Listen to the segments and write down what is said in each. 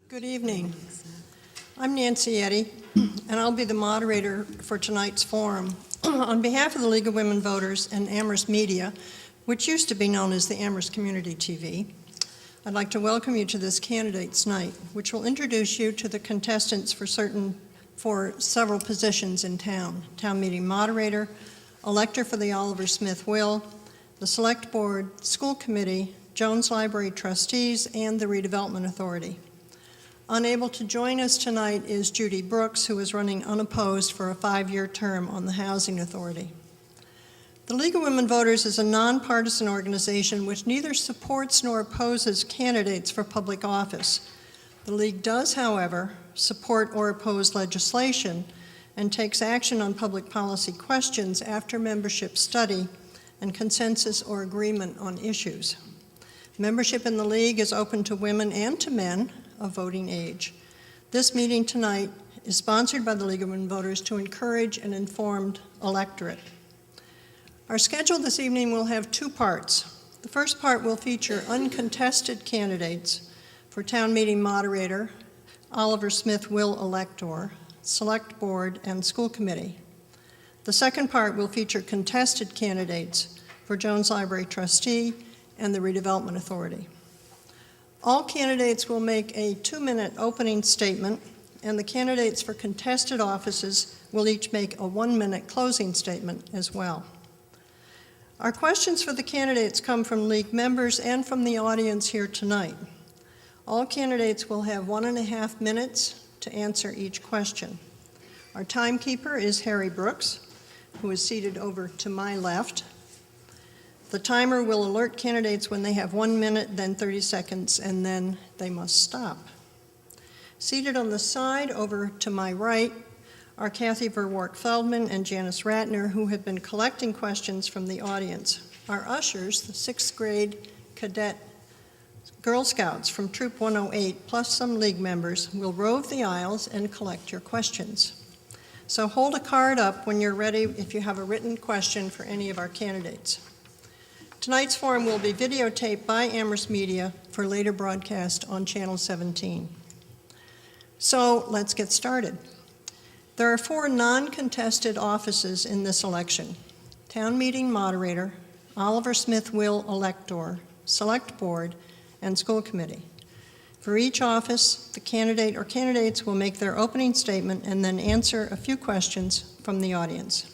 Good evening. I'm Nancy Eddy, and I'll be the moderator for tonight's forum. On behalf of the League of Women Voters and Amherst Media, which used to be known as the Amherst Community TV, I'd like to welcome you to this Candidates Night, which will introduce you to the contestants for several positions in town: town meeting moderator, elector for the Oliver Smith Will, the Select Board, School Committee, Jones Library Trustees, and the Redevelopment Authority. Unable to join us tonight is Judy Brooks, who is running unopposed for a 5-year term on the Housing Authority. The League of Women Voters is a nonpartisan organization which neither supports nor opposes candidates for public office. The League does, however, support or oppose legislation and takes action on public policy questions after membership study and consensus or agreement on issues. Membership in the League is open to women and to men of voting age. This meeting tonight is sponsored by the League of Women Voters to encourage an informed electorate. Our schedule this evening will have 2 parts. The first part will feature uncontested candidates for town meeting moderator, Oliver Smith Will elector, Select Board, and School Committee. The second part will feature contested candidates for Jones Library Trustee and the Redevelopment Authority. All candidates will make a 2-minute opening statement, and the candidates for contested offices will each make a 1-minute closing statement as well. Our questions for the candidates come from League members and from the audience here tonight. All candidates will have 1.5 minutes to answer each question. Our timekeeper is Harry Brooks, who is seated over to my left. The timer will alert candidates when they have 1 minute, then 30 seconds, and then they must stop. Seated on the side over to my right are Kathy Verwark-Feldman and Janice Ratner, who have been collecting questions from the audience. Our ushers, the 6th grade cadet Girl Scouts from Troop 108, plus some League members, will rove the aisles and collect your questions. So hold a card up when you're ready if you have a written question for any of our candidates. Tonight's forum will be videotaped by Amherst Media for later broadcast on Channel 17. So let's get started. There are 4 non-contested offices in this election: town meeting moderator, Oliver Smith Will elector, Select Board, and School Committee. For each office, the candidate or candidates will make their opening statement and then answer a few questions from the audience.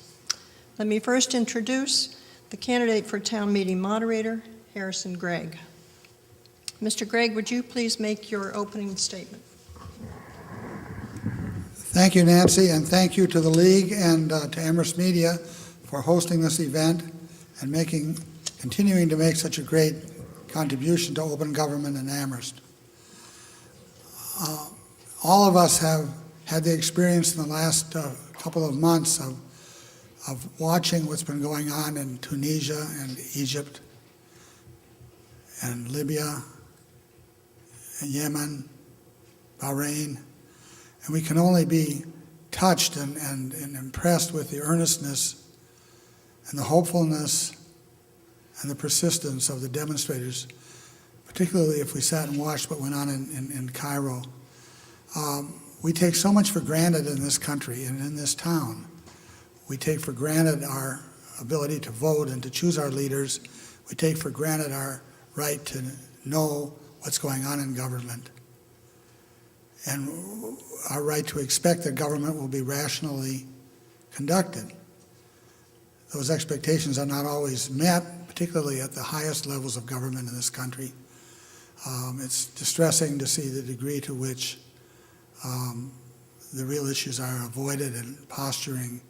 Let me first introduce the candidate for town meeting moderator, Harrison Gregg. Mr. Gregg, would you please make your opening statement? Thank you, Nancy, and thank you to the League and to Amherst Media for hosting this event and continuing to make such a great contribution to open government in Amherst. All of us have had the experience in the last couple of months of watching what's been going on in Tunisia and Egypt and Libya and Yemen, Bahrain, and we can only be touched and impressed with the earnestness and the hopefulness and the persistence of the demonstrators, particularly if we sat and watched what went on in Cairo. We take so much for granted in this country and in this town. We take for granted our ability to vote and to choose our leaders. We take for granted our right to know what's going on in government and our right to expect that government will be rationally conducted. Those expectations are not always met, particularly at the highest levels of government in this country. It's distressing to see the degree to which the real issues are avoided and posturing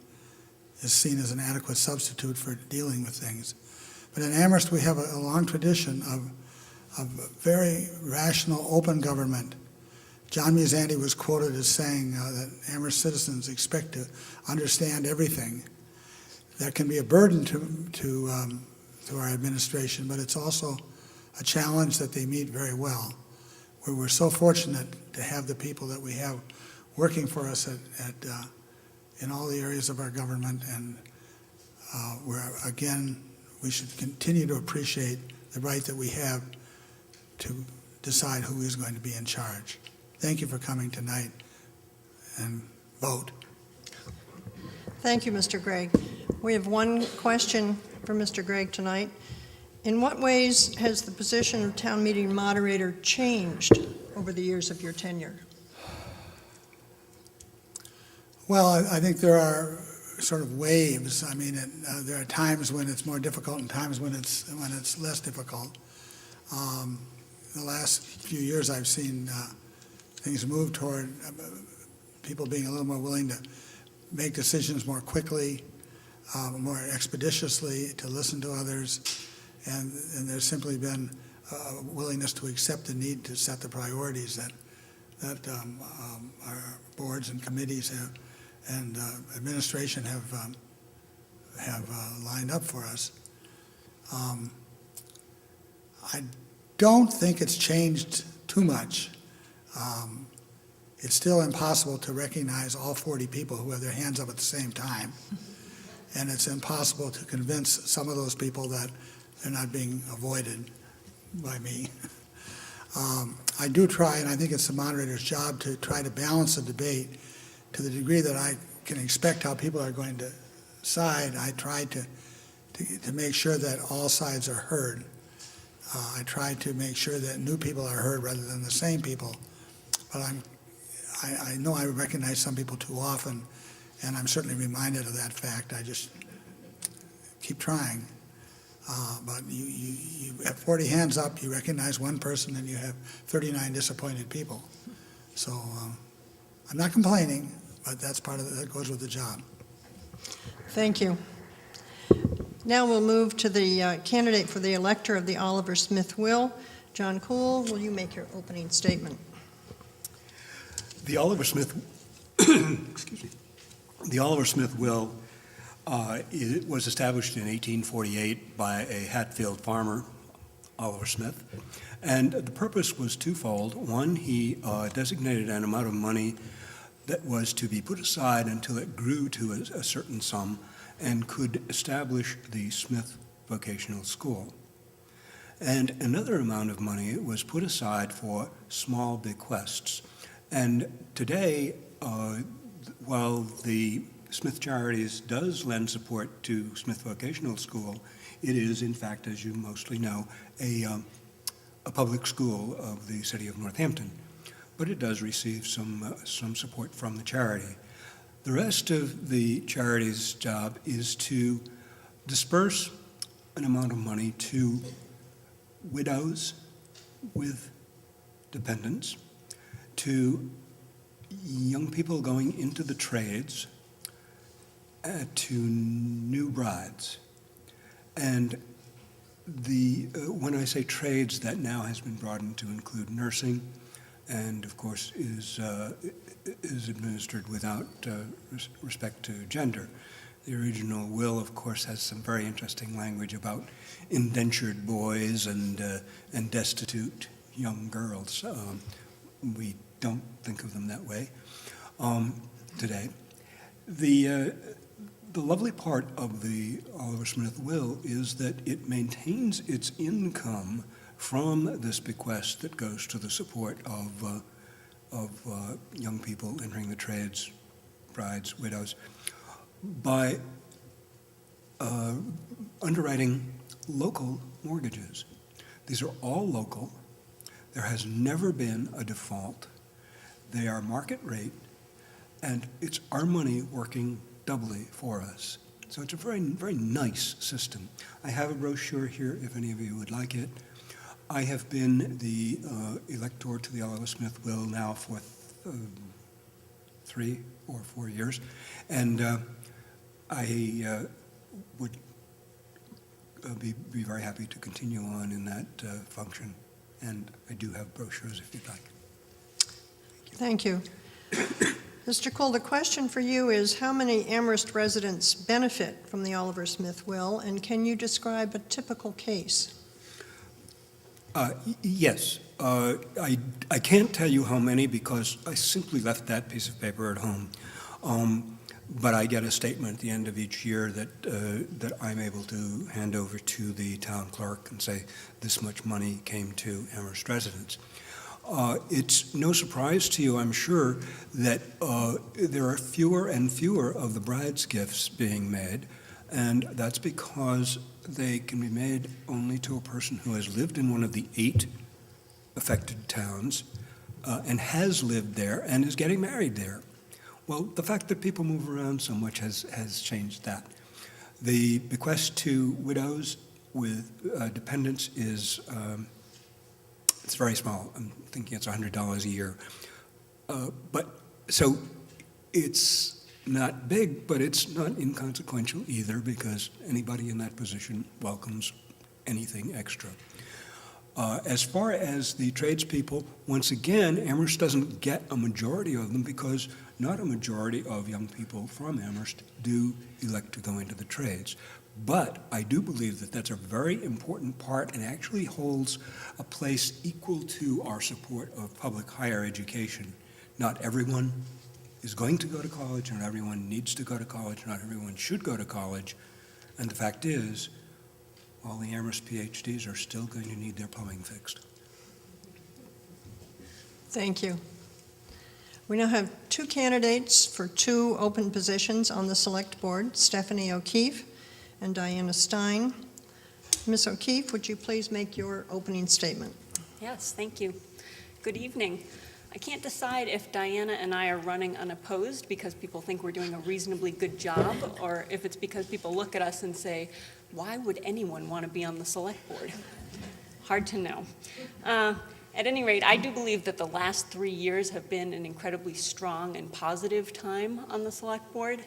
is seen as an adequate substitute for dealing with things. But in Amherst, we have a long tradition of very rational, open government. John Musanti was quoted as saying that Amherst citizens expect to understand everything. That can be a burden to our administration, but it's also a challenge that they meet very well. We're so fortunate to have the people that we have working for us in all the areas of our government, and we should continue to appreciate the right that we have to decide who is going to be in charge. thank you for coming tonight and vote. Thank you, Mr. Gregg. We have one question for Mr. Gregg tonight. In what ways has the position of town meeting moderator changed over the years of your tenure? Well, I think there are sort of waves. I mean, there are times when it's more difficult and times when it's less difficult. The last few years I've seen things move toward people being a little more willing to make decisions more quickly, more expeditiously, to listen to others, and there's simply been a willingness to accept the need to set the priorities that our boards and committees and administration have lined up for us. I don't think it's changed too much. It's still impossible to recognize all 40 people who have their hands up at the same time. And it's impossible to convince some of those people that they're not being avoided by me. I do try, and I think it's the moderator's job to try to balance the debate to the degree that I can expect how people are going to side. I try to make sure that all sides are heard. I try to make sure that new people are heard rather than the same people. But I know I recognize some people too often, and I'm certainly reminded of that fact. I just keep trying. But you have 40 hands up, you recognize one person, and you have 39 disappointed people. So I'm not complaining, but that's part of that goes with the job. Thank you. Now we'll move to the candidate for the elector of the Oliver Smith Will. John Kuhl, will you make your opening statement? The Oliver Smith, excuse me, the Oliver Smith Will it was established in 1848 by a Hatfield farmer, Oliver Smith, and the purpose was twofold. One, he designated an amount of money that was to be put aside until it grew to a certain sum and could establish the Smith Vocational School. And another amount of money was put aside for small bequests. And today, while the Smith Charities does lend support to Smith Vocational School, it is, in fact, as you mostly know, a public school of the city of Northampton. But it does receive some support from the charity. The rest of the charity's job is to disperse an amount of money to widows with dependents, to young people going into the trades, to new brides. And when I say trades, that now has been broadened to include nursing, and of course is administered without respect to gender. The original will, of course, has some very interesting language about indentured boys and destitute young girls. We don't think of them that way today. The lovely part of the Oliver Smith Will is that it maintains its income from this bequest that goes to the support of young people entering the trades, brides, widows, by underwriting local mortgages. These are all local. There has never been a default. They are market rate, and it's our money working doubly for us. So it's a very, very nice system. I have a brochure here if any of you would like it. I have been the elector to the Oliver Smith Will now for 3 or 4 years, and I would be very happy to continue on in that function, and I do have brochures if you'd like. Thank you. Mr. Cole, the question for you is, how many Amherst residents benefit from the Oliver Smith Will, and can you describe a typical case? Yes. I can't tell you how many because I simply left that piece of paper at home. But I get a statement at the end of each year that I'm able to hand over to the town clerk and say this much money came to Amherst residents. It's no surprise to you, I'm sure, that there are fewer and fewer of the bride's gifts being made, and that's because they can be made only to a person who has lived in one of the 8 affected towns and has lived there and is getting married there. Well, the fact that people move around so much has changed that. The bequest to widows with dependents is it's very small. I'm thinking it's $100 a year. So it's not big, but it's not inconsequential either, because anybody in that position welcomes anything extra. As far as the tradespeople, once again, Amherst doesn't get a majority of them because not a majority of young people from Amherst do elect to go into the trades. But I do believe that that's a very important part and actually holds a place equal to our support of public higher education. Not everyone is going to go to college, not everyone needs to go to college, not everyone should go to college. And the fact is, all the Amherst PhDs are still going to need their plumbing fixed. Thank you. We now have 2 candidates for 2 open positions on the Select Board, Stephanie O'Keefe and Diana Stein. Ms. O'Keefe, would you please make your opening statement? Yes, thank you. Good evening. I can't decide if Diana and I are running unopposed because people think we're doing a reasonably good job, or if it's because people look at us and say, why would anyone want to be on the Select Board? Hard to know. At any rate, I do believe that the last 3 years have been an incredibly strong and positive time on the Select Board.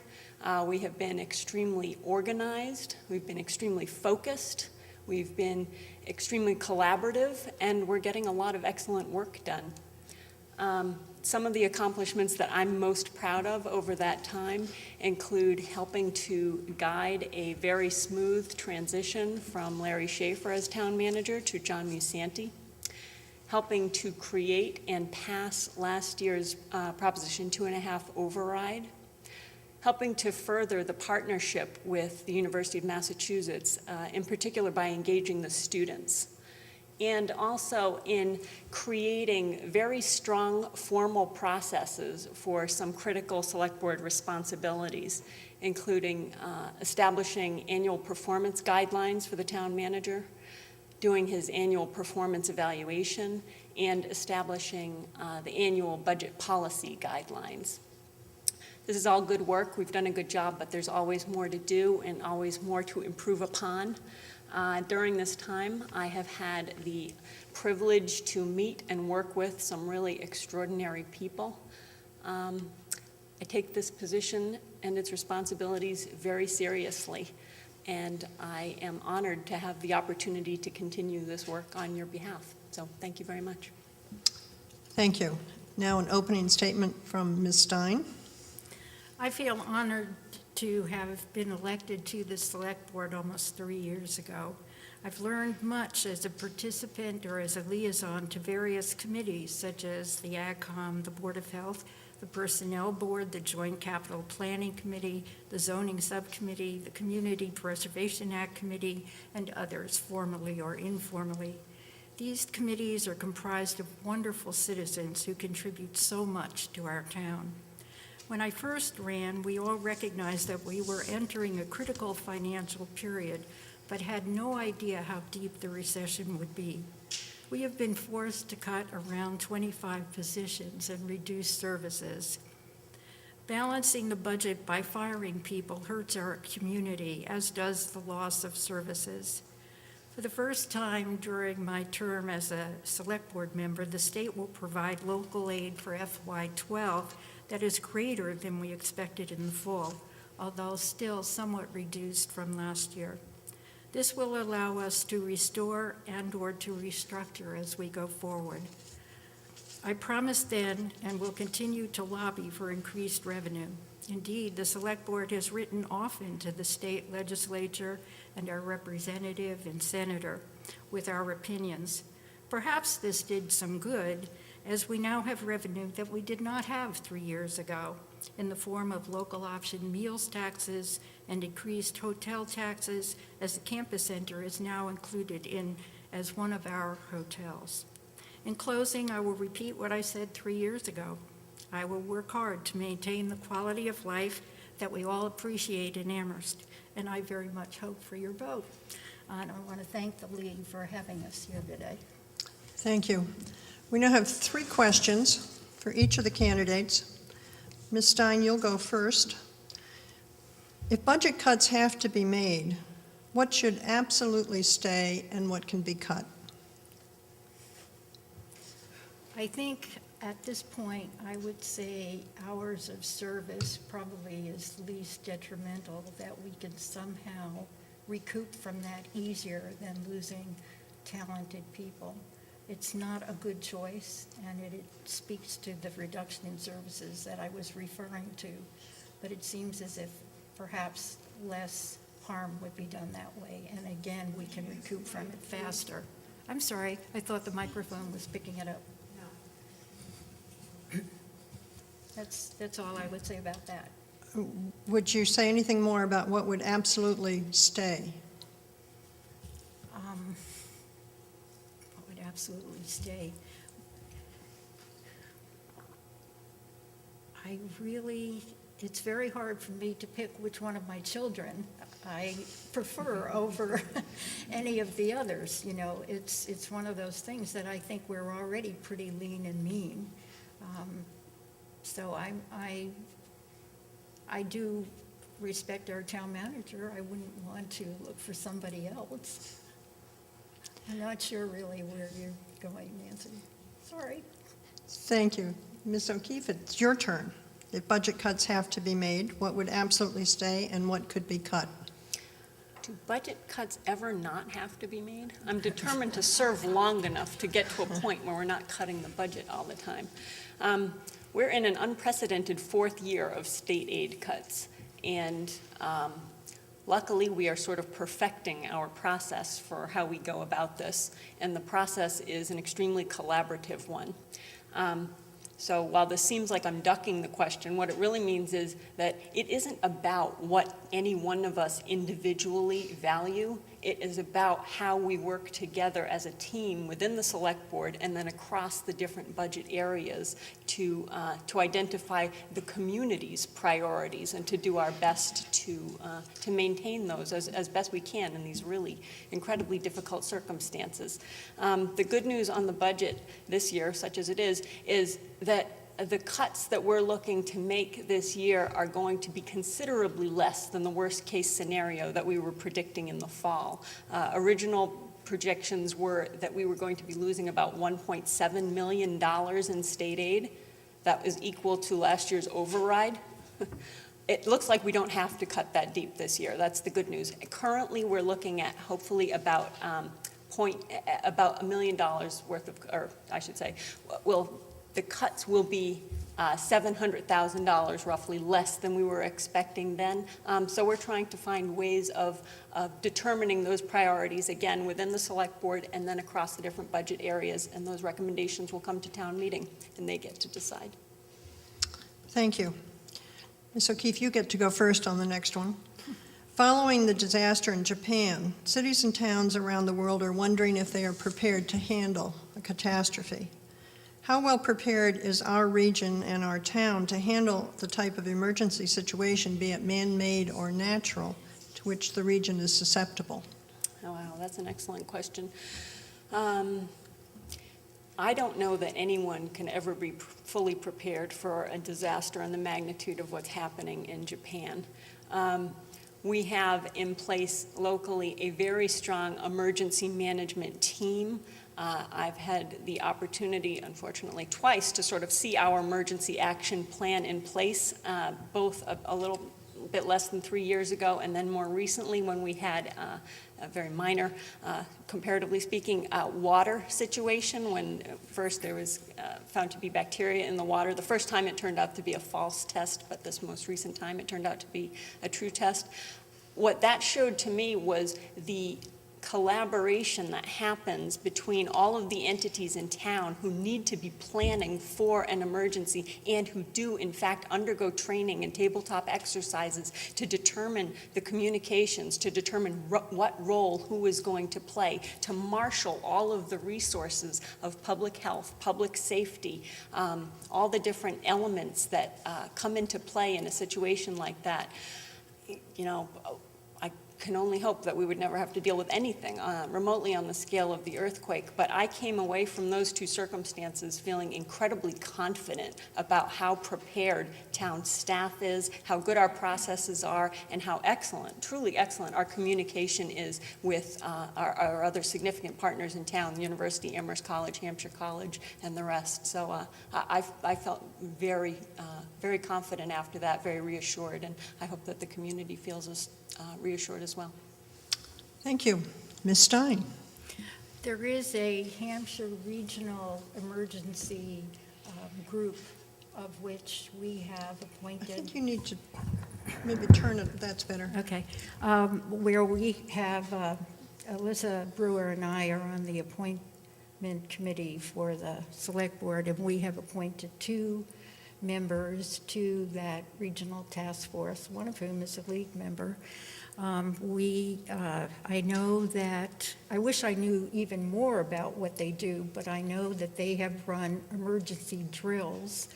We have been extremely organized, we've been extremely focused, we've been extremely collaborative, and we're getting a lot of excellent work done. Some of the accomplishments that I'm most proud of over that time include helping to guide a very smooth transition from Larry Schaefer as town manager to John Musanti, helping to create and pass last year's Proposition 2.5 override, helping to further the partnership with the University of Massachusetts, in particular by engaging the students, and also in creating very strong formal processes for some critical Select Board responsibilities, including establishing annual performance guidelines for the town manager, doing his annual performance evaluation, and establishing the annual budget policy guidelines. This is all good work. We've done a good job, but there's always more to do and always more to improve upon. During this time, I have had the privilege to meet and work with some really extraordinary people. I take this position and its responsibilities very seriously, and I am honored to have the opportunity to continue this work on your behalf. So thank you very much. Thank you. Now an opening statement from Ms. Stein. I feel honored to have been elected to the Select Board almost 3 years ago. I've learned much as a participant or as a liaison to various committees such as the AgCom, the Board of Health, the Personnel Board, the Joint Capital Planning Committee, the Zoning Subcommittee, the Community Preservation Act Committee, and others, formally or informally. These committees are comprised of wonderful citizens who contribute so much to our town. When I first ran, we all recognized that we were entering a critical financial period, but had no idea how deep the recession would be. We have been forced to cut around 25 positions and reduce services. Balancing the budget by firing people hurts our community, as does the loss of services. For the first time during my term as a Select Board member, the state will provide local aid for FY12 that is greater than we expected in the fall, although still somewhat reduced from last year. This will allow us to restore and/or to restructure as we go forward. I promised then and will continue to lobby for increased revenue. Indeed, the Select Board has written often to the state legislature and our representative and senator with our opinions. Perhaps this did some good, as we now have revenue that we did not have 3 years ago in the form of local option meals taxes and increased hotel taxes, as the campus center is now included in as one of our hotels. In closing, I will repeat what I said 3 years ago. I will work hard to maintain the quality of life that we all appreciate in Amherst, and I very much hope for your vote. And I want to thank the League for having us here today. Thank you. We now have 3 questions for each of the candidates. Ms. Stein, you'll go first. If budget cuts have to be made, what should absolutely stay and what can be cut? I think at this point, I would say hours of service probably is least detrimental, that we can somehow recoup from that easier than losing talented people. It's not a good choice, and it speaks to the reduction in services that I was referring to. But it seems as if perhaps less harm would be done that way, and again, we can recoup from it faster. I'm sorry, I thought the microphone was picking it up. That's all I would say about that. Would you say anything more about what would absolutely stay? What would absolutely stay? It's very hard for me to pick which one of my children I prefer over any of the others. You know, it's one of those things that I think we're already pretty lean and mean. So I do respect our town manager. I wouldn't want to look for somebody else. I'm not sure really where you're going, Nancy. Sorry. Thank you. Ms. O'Keefe, it's your turn. If budget cuts have to be made, what would absolutely stay and what could be cut? Do budget cuts ever not have to be made? I'm determined to serve long enough to get to a point where we're not cutting the budget all the time. We're in an unprecedented 4th year of state aid cuts, and luckily we are sort of perfecting our process for how we go about this, and the process is an extremely collaborative one. So while this seems like I'm ducking the question, what it really means is that it isn't about what any one of us individually value. It is about how we work together as a team within the select board and then across the different budget areas to identify the community's priorities and to do our best to maintain those as best we can in these really incredibly difficult circumstances. The good news on the budget this year, such as it is that the cuts that we're looking to make this year are going to be considerably less than the worst-case scenario that we were predicting in the fall. Original projections were that we were going to be losing about $1.7 million in state aid. That was equal to last year's override. It looks like we don't have to cut that deep this year. That's the good news. Currently, we're looking at hopefully about $1 million worth of, or I should say, the cuts will be $700,000 roughly less than we were expecting then. So we're trying to find ways of determining those priorities, again, within the select board and then across the different budget areas, and those recommendations will come to town meeting, and they get to decide. Thank you. Ms. O'Keefe, you get to go first on the next one. Following the disaster in Japan, cities and towns around the world are wondering if they are prepared to handle a catastrophe. How well prepared is our region and our town to handle the type of emergency situation, be it man-made or natural, to which the region is susceptible? Oh, wow, that's an excellent question. I don't know that anyone can ever be fully prepared for a disaster on the magnitude of what's happening in Japan. We have in place locally a very strong emergency management team. I've had the opportunity, unfortunately, twice to sort of see our emergency action plan in place, both a little bit less than 3 years ago, and then more recently when we had a very minor, comparatively speaking, water situation when first there was found to be bacteria in the water. The first time it turned out to be a false test, but this most recent time it turned out to be a true test. What that showed to me was the collaboration that happens between all of the entities in town who need to be planning for an emergency and who do in fact undergo training and tabletop exercises to determine the communications, to determine what role who is going to play, to marshal all of the resources of public health, public safety, all the different elements that come into play in a situation like that. You know, I can only hope that we would never have to deal with anything remotely on the scale of the earthquake, but I came away from those two circumstances feeling incredibly confident about how prepared town staff is, how good our processes are, and how excellent, truly excellent, our communication is with our other significant partners in town, the University, Amherst College, Hampshire College, and the rest. So I felt very, very confident after that, very reassured, and I hope that the community feels as reassured as well. Thank you. Ms. Stein? There is a Hampshire Regional Emergency Group of which we have I appointed. think you need to maybe turn it, that's better. Okay, where we have, Alyssa Brewer and I are on the appointment committee for the select board, and we have appointed 2 members to that regional task force, one of whom is a league member. I know that, I wish I knew even more about what they do, but I know that they have run emergency drills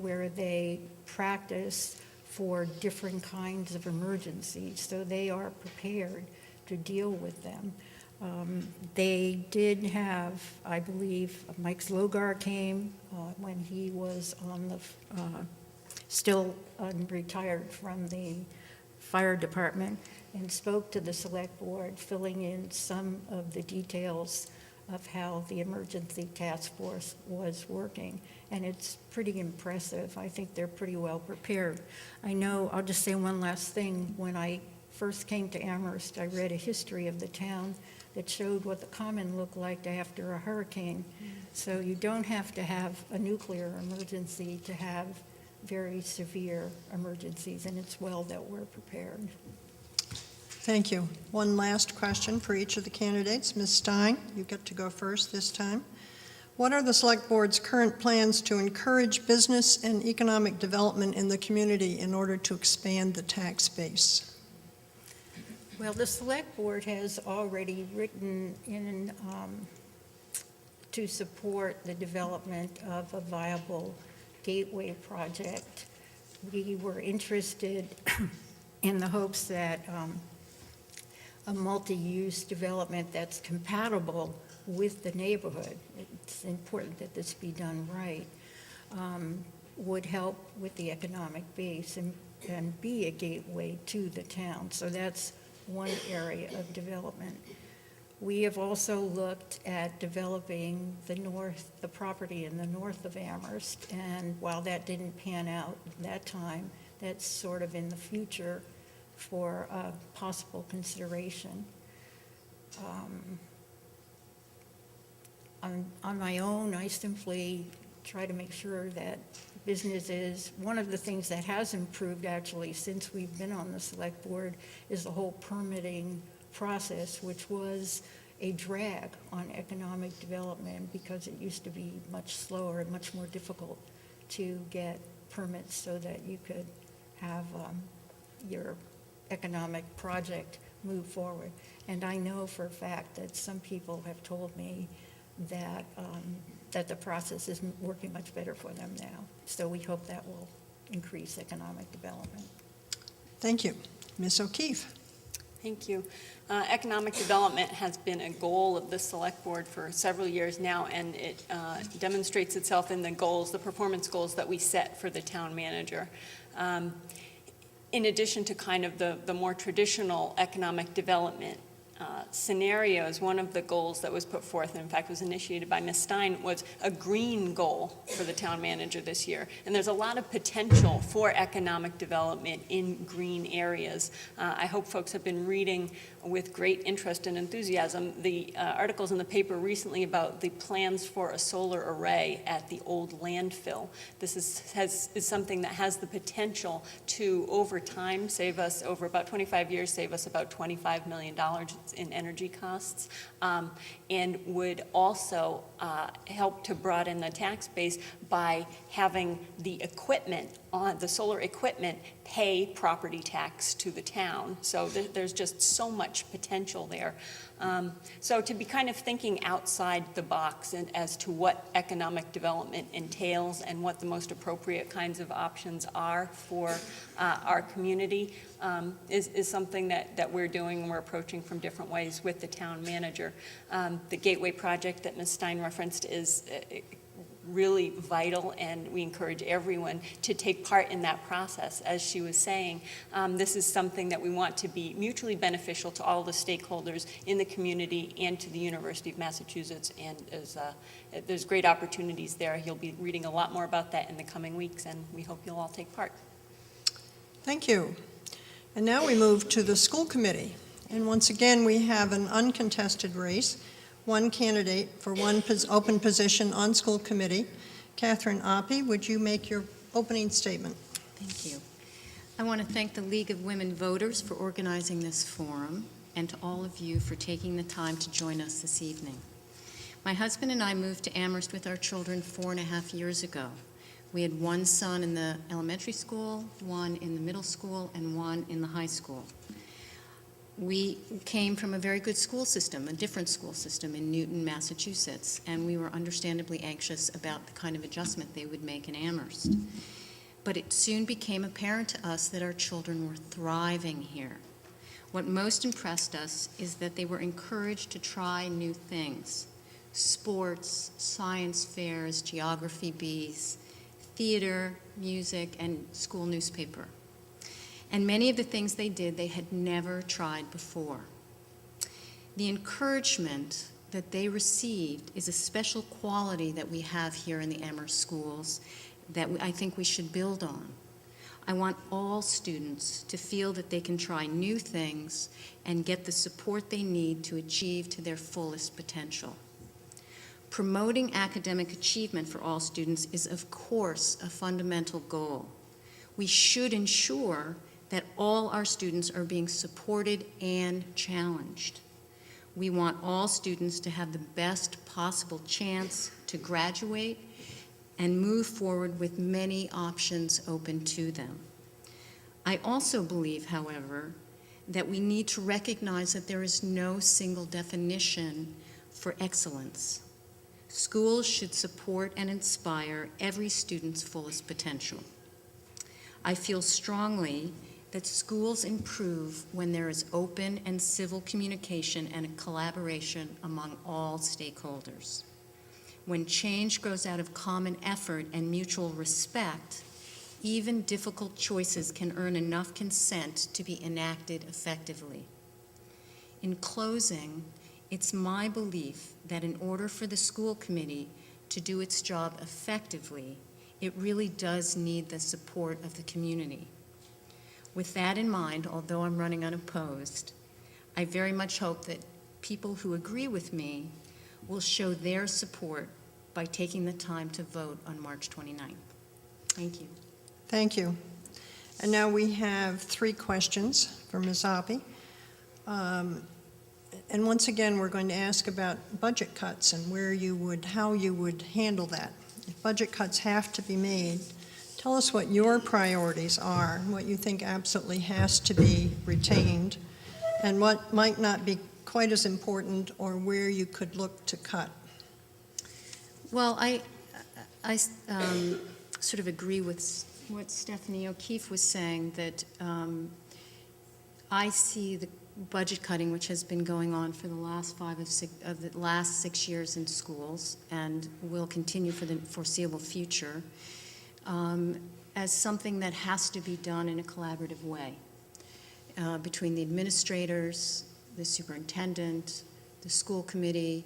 where they practice for different kinds of emergencies, so they are prepared to deal with them. They did have, I believe, Mike Slogar came when he was on the, still retired from the fire department, and spoke to the select board, filling in some of the details of how the emergency task force was working. And it's pretty impressive. I think they're pretty well prepared. I know, I'll just say one last thing. When I first came to Amherst, I read a history of the town that showed what the common looked like after a hurricane. So you don't have to have a nuclear emergency to have very severe emergencies, and it's well that we're prepared. Thank you. One last question for each of the candidates. Ms. Stein, you get to go first this time. What are the Select Board's current plans to encourage business and economic development in the community in order to expand the tax base? Well, the Select Board has already written in to support the development of a viable gateway project. We were interested in the hopes that a multi-use development that's compatible with the neighborhood, it's important that this be done right, would help with the economic base and be a gateway to the town. So that's one area of development. We have also looked at developing the property in the north of Amherst, and while that didn't pan out at that time, that's sort of in the future for a possible consideration. On my own, I simply try to make sure that businesses, one of the things that has improved actually since we've been on the select board is the whole permitting process, which was a drag on economic development because it used to be much slower and much more difficult to get permits so that you could have your economic project move forward. And I know for a fact that some people have told me that that the process is working much better for them now. So we hope that will increase economic development. Thank you. Ms. O'Keefe? Thank you. Economic development has been a goal of the Select Board for several years now, and it demonstrates itself in the goals, the performance goals that we set for the town manager. In addition to kind of the more traditional economic development scenarios, one of the goals that was put forth, and in fact was initiated by Ms. Stein, was a green goal for the town manager this year. And there's a lot of potential for economic development in green areas. I hope folks have been reading with great interest and enthusiasm the articles in the paper recently about the plans for a solar array at the old landfill. This is something that has the potential to, over time, save us, over about 25 years, save us about $25 million costs in energy costs, and would also help to broaden the tax base by having the equipment, the solar equipment, pay property tax to the town. So there's just so much potential there. So to be kind of thinking outside the box and as to what economic development entails and what the most appropriate kinds of options are for our community is something that we're doing and we're approaching from different ways with the town manager. The Gateway project that Ms. Stein referenced is really vital, and we encourage everyone to take part in that process. As she was saying, this is something that we want to be mutually beneficial to all the stakeholders in the community and to the University of Massachusetts, and there's great opportunities there. You'll be reading a lot more about that in the coming weeks, and we hope you'll all take part. Thank you. And now we move to the school committee. And once again, we have an uncontested race, one candidate for one open position on school committee. Catherine Oppie, would you make your opening statement? Thank you. I want to thank the League of Women Voters for organizing this forum, and to all of you for taking the time to join us this evening. My husband and I moved to Amherst with our children 4.5 years ago. We had one son in the elementary school, one in the middle school, and one in the high school. We came from a very good school system, a different school system in Newton, Massachusetts, and we were understandably anxious about the kind of adjustment they would make in Amherst. But it soon became apparent to us that our children were thriving here. What most impressed us is that they were encouraged to try new things: sports, science fairs, geography bees, theater, music, and school newspaper. And many of the things they did, they had never tried before. The encouragement that they received is a special quality that we have here in the Amherst schools that I think we should build on. I want all students to feel that they can try new things and get the support they need to achieve to their fullest potential. Promoting academic achievement for all students is, of course, a fundamental goal. We should ensure that all our students are being supported and challenged. We want all students to have the best possible chance to graduate and move forward with many options open to them. I also believe, however, that we need to recognize that there is no single definition for excellence. Schools should support and inspire every student's fullest potential. I feel strongly that schools improve when there is open and civil communication and a collaboration among all stakeholders. When change grows out of common effort and mutual respect, even difficult choices can earn enough consent to be enacted effectively. In closing, it's my belief that in order for the school committee to do its job effectively, it really does need the support of the community. With that in mind, although I'm running unopposed, I very much hope that people who agree with me will show their support by taking the time to vote on March 29th. Thank you. Thank you. And now we have 3 questions for Ms. Oppie. And once again, we're going to ask about budget cuts and how you would handle that. If budget cuts have to be made, tell us what your priorities are, what you think absolutely has to be retained, and what might not be quite as important, or where you could look to cut. Well, I sort of agree with what Stephanie O'Keefe was saying, that I see the budget cutting, which has been going on for the last 5 of the last 6 years in schools and will continue for the foreseeable future, as something that has to be done in a collaborative way between the administrators, the superintendent, the school committee,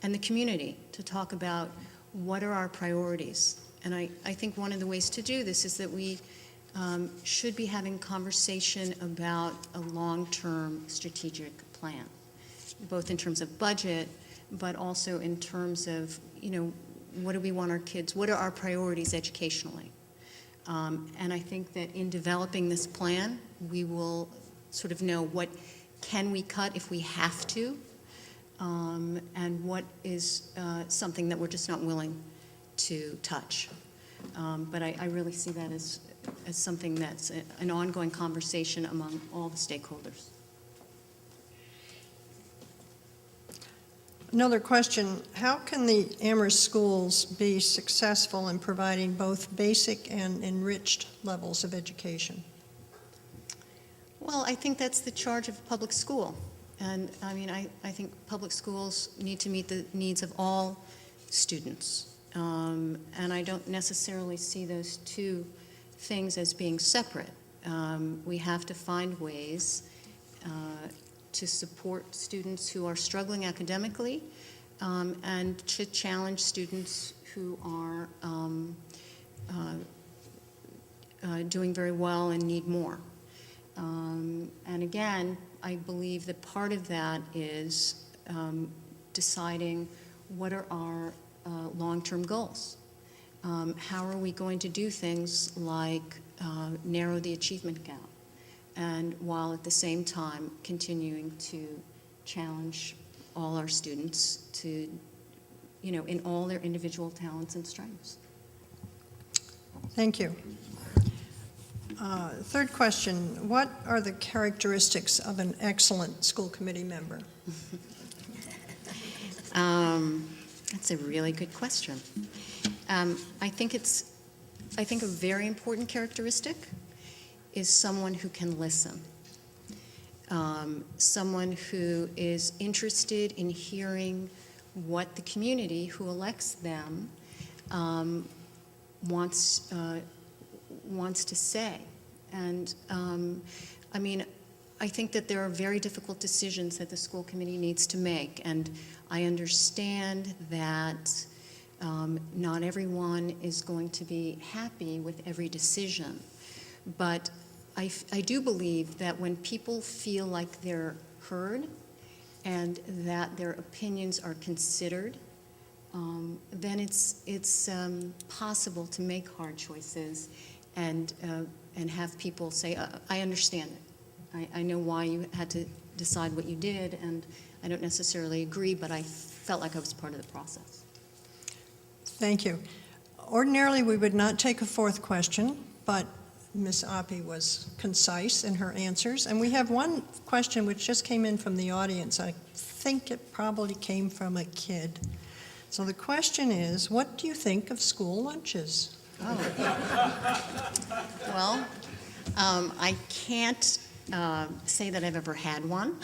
and the community, to talk about what are our priorities. And I think one of the ways to do this is that we should be having conversation about a long-term strategic plan, both in terms of budget, but also in terms of, what do we want our kids, what are our priorities educationally? And I think that in developing this plan, we will sort of know what can we cut if we have to, and what is something that we're just not willing to touch. But I really see that as something that's an ongoing conversation among all the stakeholders. Another question, how can the Amherst schools be successful in providing both basic and enriched levels of education? Well, I think that's the charge of a public school. And I mean, I think public schools need to meet the needs of all students. And I don't necessarily see those two things as being separate. We have to find ways to support students who are struggling academically and to challenge students who are doing very well and need more. And again, I believe that part of that is deciding what are our long-term goals. How are we going to do things like narrow the achievement gap? And while at the same time continuing to challenge all our students to, in all their individual talents and strengths. Thank you. Third question, what are the characteristics of an excellent school committee member? That's a really good question. I think a very important characteristic is someone who can listen, someone who is interested in hearing what the community who elects them wants to say. And I mean, I think that there are very difficult decisions that the school committee needs to make, and I understand that not everyone is going to be happy with every decision, but I do believe that when people feel like they're heard and that their opinions are considered, then it's possible to make hard choices and have people say, I understand it. I know why you had to decide what you did, and I don't necessarily agree, but I felt like I was part of the process. Thank you. Ordinarily, we would not take a fourth question, but Ms. Oppie was concise in her answers. And we have one question which just came in from the audience. I think it probably came from a kid. So the question is, what do you think of school lunches? Oh. Well, I can't say that I've ever had one.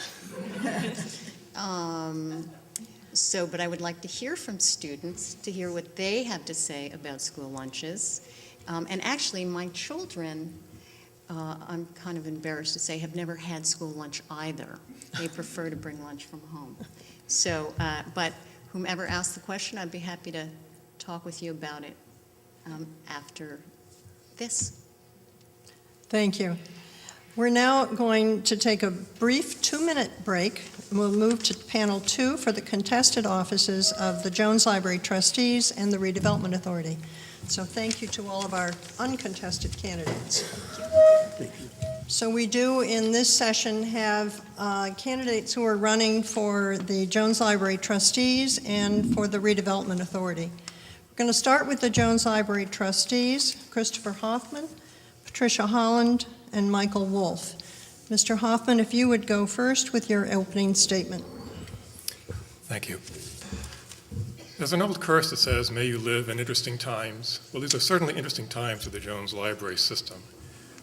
But I would like to hear from students, to hear what they have to say about school lunches. And actually, my children, I'm kind of embarrassed to say, have never had school lunch either. They prefer to bring lunch from home. So, but whomever asked the question, I'd be happy to talk with you about it after this. Thank you. We're now going to take a brief 2-minute break. We'll move to panel 2 for the contested offices of the Jones Library trustees and the Redevelopment Authority. So thank you to all of our uncontested candidates. So we do in this session have candidates who are running for the Jones Library trustees and for the Redevelopment Authority. We're going to start with the Jones Library trustees, Christopher Hoffman, Patricia Holland, and Michael Wolf. Mr. Hoffman, if you would go first with your opening statement. Thank you. There's an old curse that says, may you live in interesting times. Well, these are certainly interesting times for the Jones Library system.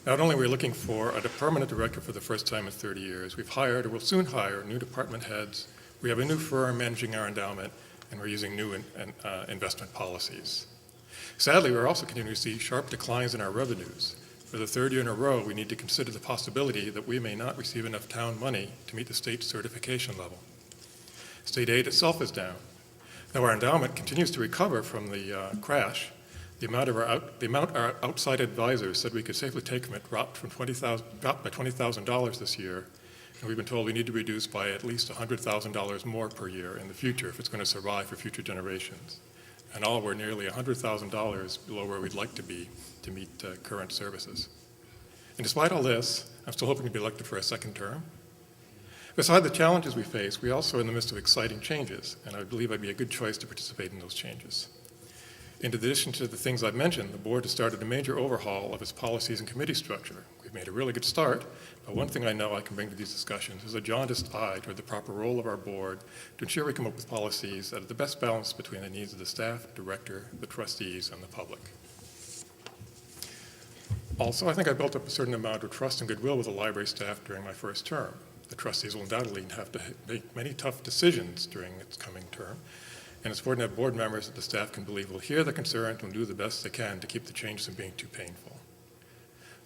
Not only are we looking for a permanent director for the first time in 30 years, we've hired or will soon hire new department heads. We have a new firm managing our endowment, and we're using new investment policies. Sadly, we're also continuing to see sharp declines in our revenues. For the third year in a row, we need to consider the possibility that we may not receive enough town money to meet the state certification level. State aid itself is down. Now our endowment continues to recover from the crash. The amount our outside advisors said we could safely take from it dropped by $20,000 this year, and we've been told we need to reduce by at least $100,000 more per year in the future if it's going to survive for future generations. And all we're nearly $100,000 below where we'd like to be to meet current services. And despite all this, I'm still hoping to be elected for a second term. Beside the challenges we face, we also are in the midst of exciting changes, and I believe I'd be a good choice to participate in those changes. In addition to the things I've mentioned, the board has started a major overhaul of its policies and committee structure. We've made a really good start, but one thing I know I can bring to these discussions is a jaundiced eye toward the proper role of our board to ensure we come up with policies that are the best balance between the needs of the staff, director, the trustees, and the public. Also, I think I built up a certain amount of trust and goodwill with the library staff during my first term. The trustees will undoubtedly have to make many tough decisions during its coming term, and it's important to have board members that the staff can believe will hear the concerns and do the best they can to keep the changes from being too painful.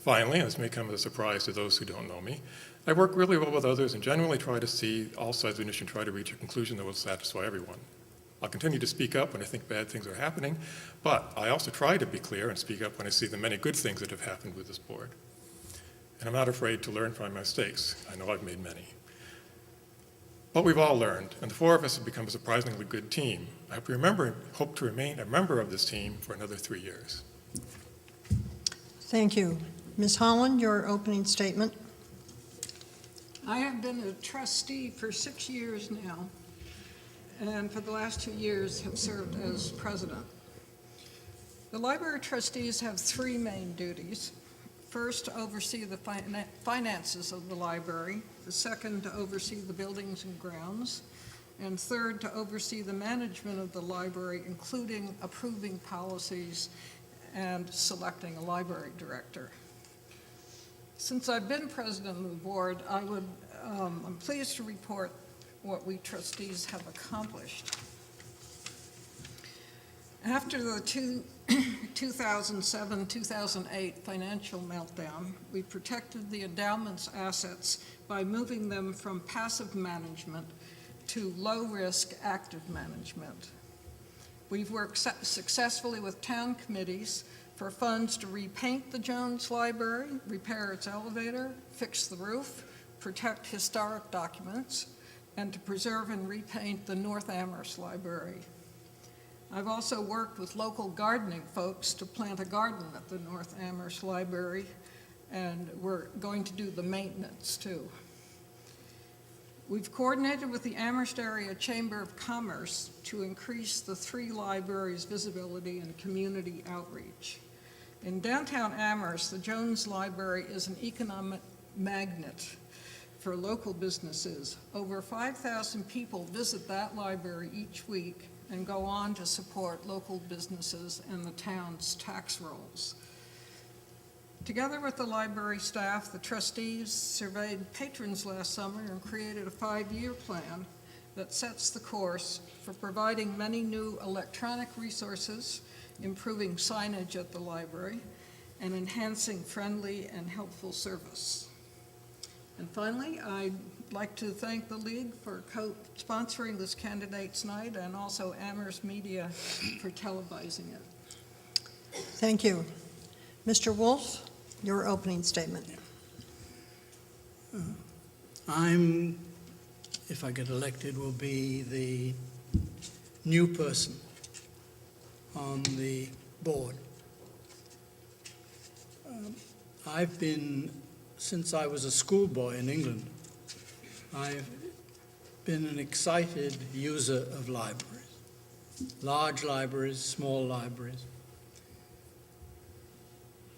Finally, and this may come as a surprise to those who don't know me, I work really well with others and genuinely try to see all sides of an issue and try to reach a conclusion that will satisfy everyone. I'll continue to speak up when I think bad things are happening, but I also try to be clear and speak up when I see the many good things that have happened with this board. And I'm not afraid to learn from my mistakes. I know I've made many. But we've all learned, and the four of us have become a surprisingly good team. I hope to remain a member of this team for another 3 years. Thank you. Ms. Holland, your opening statement. I have been a trustee for 6 years now, and for the last 2 years have served as president. The library trustees have three main duties. First, to oversee the finances of the library. The second, to oversee the buildings and grounds. And third, to oversee the management of the library, including approving policies and selecting a library director. Since I've been president of the board, I'm pleased to report what we trustees have accomplished. After the 2007-2008 financial meltdown, we protected the endowment's assets by moving them from passive management to low-risk active management. We've worked successfully with town committees for funds to repaint the Jones Library, repair its elevator, fix the roof, protect historic documents, and to preserve and repaint the North Amherst Library. I've also worked with local gardening folks to plant a garden at the North Amherst Library, and we're going to do the maintenance too. We've coordinated with the Amherst Area Chamber of Commerce to increase the three libraries' visibility and community outreach. In downtown Amherst, the Jones Library is an economic magnet for local businesses. Over 5,000 people visit that library each week and go on to support local businesses and the town's tax rolls. Together with the library staff, the trustees surveyed patrons last summer and created a 5-year plan that sets the course for providing many new electronic resources, improving signage at the library, and enhancing friendly and helpful service. And finally, I'd like to thank the League for co-sponsoring this candidates' night, and also Amherst Media for televising it. Thank you. Mr. Wolf, your opening statement. If I get elected, will be the new person on the board. I've been, since I was a schoolboy in England, I've been an excited user of libraries, large libraries, small libraries,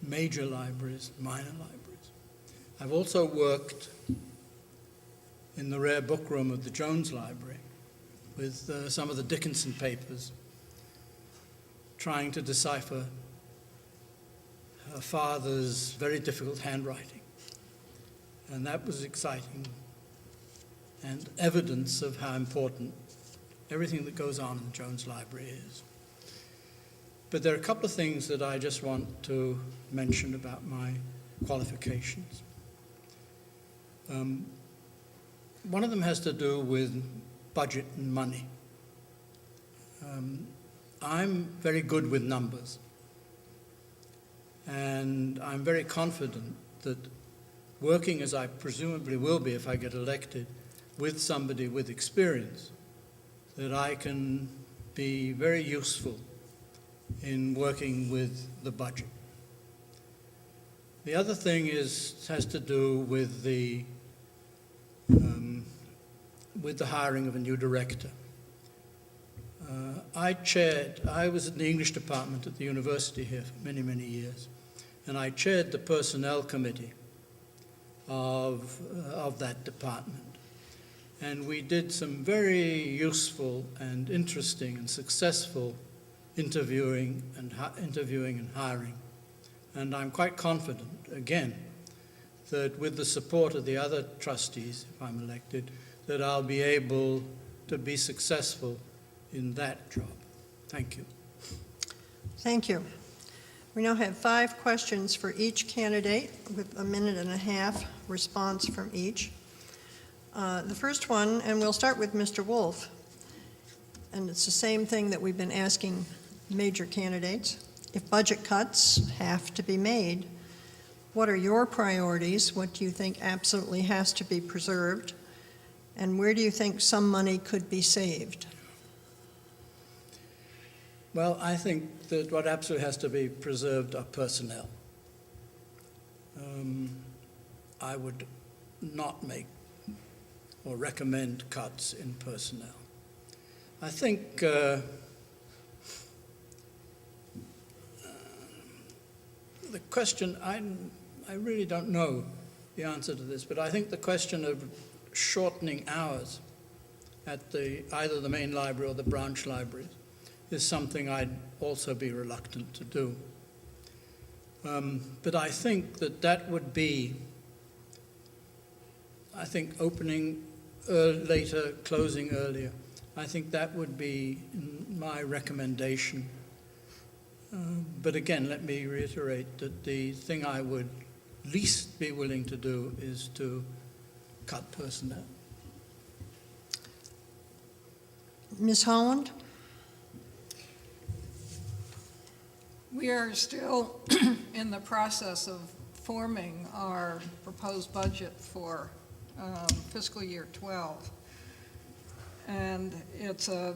major libraries, minor libraries. I've also worked in the rare book room of the Jones Library with some of the Dickinson papers, trying to decipher her father's very difficult handwriting. And that was exciting and evidence of how important everything that goes on in the Jones Library is. But there are a couple of things that I just want to mention about my qualifications. One of them has to do with budget and money. I'm very good with numbers, and I'm very confident that working as I presumably will be if I get elected with somebody with experience, that I can be very useful in working with the budget. The other thing has to do with the with the hiring of a new director. I was in the English department at the university here for many, many years, and I chaired the personnel committee of that department. And we did some very useful and interesting and successful interviewing and hiring. And I'm quite confident, again, that with the support of the other trustees, if I'm elected, that I'll be able to be successful in that job. Thank you. Thank you. We now have 5 questions for each candidate with a 1.5 minute response from each. The first one, and we'll start with Mr. Wolf, and it's the same thing that we've been asking major candidates. If budget cuts have to be made, what are your priorities? What do you think absolutely has to be preserved? And where do you think some money could be saved? Well, I think that what absolutely has to be preserved are personnel. I would not make or recommend cuts in personnel. I think the question, I really don't know the answer to this, but I think the question of shortening hours at either the main library or the branch libraries is something I'd also be reluctant to do. But I think that would be, opening later, closing earlier. I think that would be my recommendation. But again, let me reiterate that the thing I would least be willing to do is to cut personnel. Ms. Holland? We are still in the process of forming our proposed budget for fiscal year 12. And it's a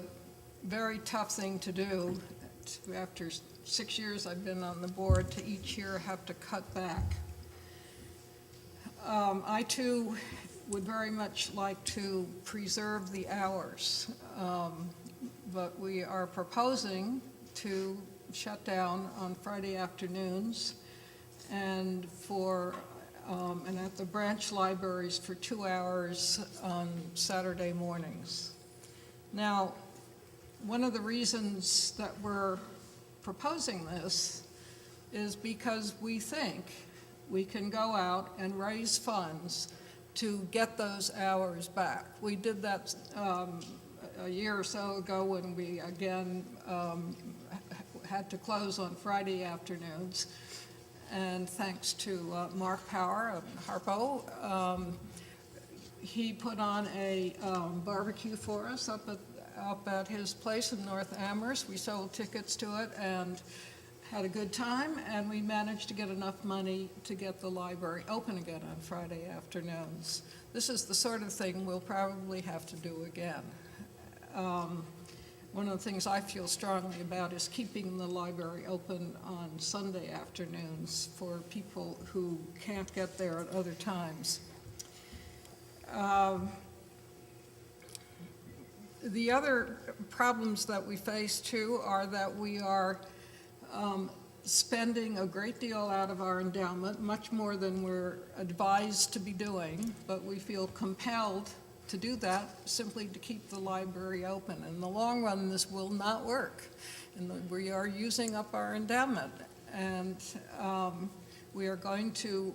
very tough thing to do. After 6 years I've been on the board, to each year have to cut back. I too would very much like to preserve the hours, but we are proposing to shut down on Friday afternoons and and at the branch libraries for 2 hours on Saturday mornings. Now, one of the reasons that we're proposing this is because we think we can go out and raise funds to get those hours back. We did that a year or so ago when we again had to close on Friday afternoons. And thanks to Mark Power of Harpo, he put on a barbecue for us up at his place in North Amherst. We sold tickets to it and had a good time, and we managed to get enough money to get the library open again on Friday afternoons. This is the sort of thing we'll probably have to do again. One of the things I feel strongly about is keeping the library open on Sunday afternoons for people who can't get there at other times. The other problems that we face too are that we are spending a great deal out of our endowment, much more than we're advised to be doing, but we feel compelled to do that simply to keep the library open. In the long run, this will not work. And we are using up our endowment. And we are going to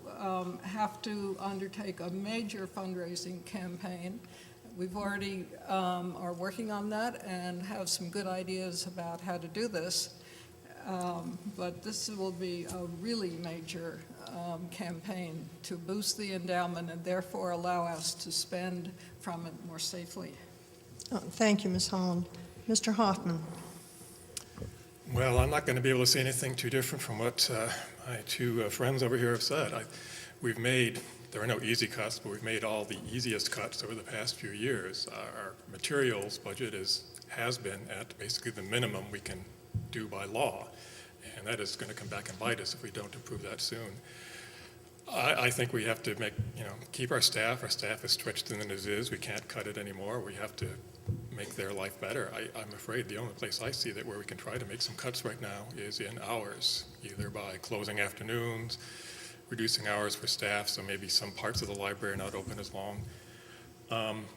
have to undertake a major fundraising campaign. We've already are working on that and have some good ideas about how to do this. But this will be a really major campaign to boost the endowment and therefore allow us to spend from it more safely. Oh, thank you, Ms. Holland. Mr. Hoffman? Well, I'm not going to be able to say anything too different from what my two friends over here have said. There are no easy cuts, but we've made all the easiest cuts over the past few years. Our materials budget has been at basically the minimum we can do by law, and that is going to come back and bite us if we don't improve that soon. I think we have to keep our staff. Our staff is stretched thin as it is. We can't cut it anymore. We have to make their life better. I'm afraid the only place I see that where we can try to make some cuts right now is in hours, either by closing afternoons, reducing hours for staff, so maybe some parts of the library are not open as long.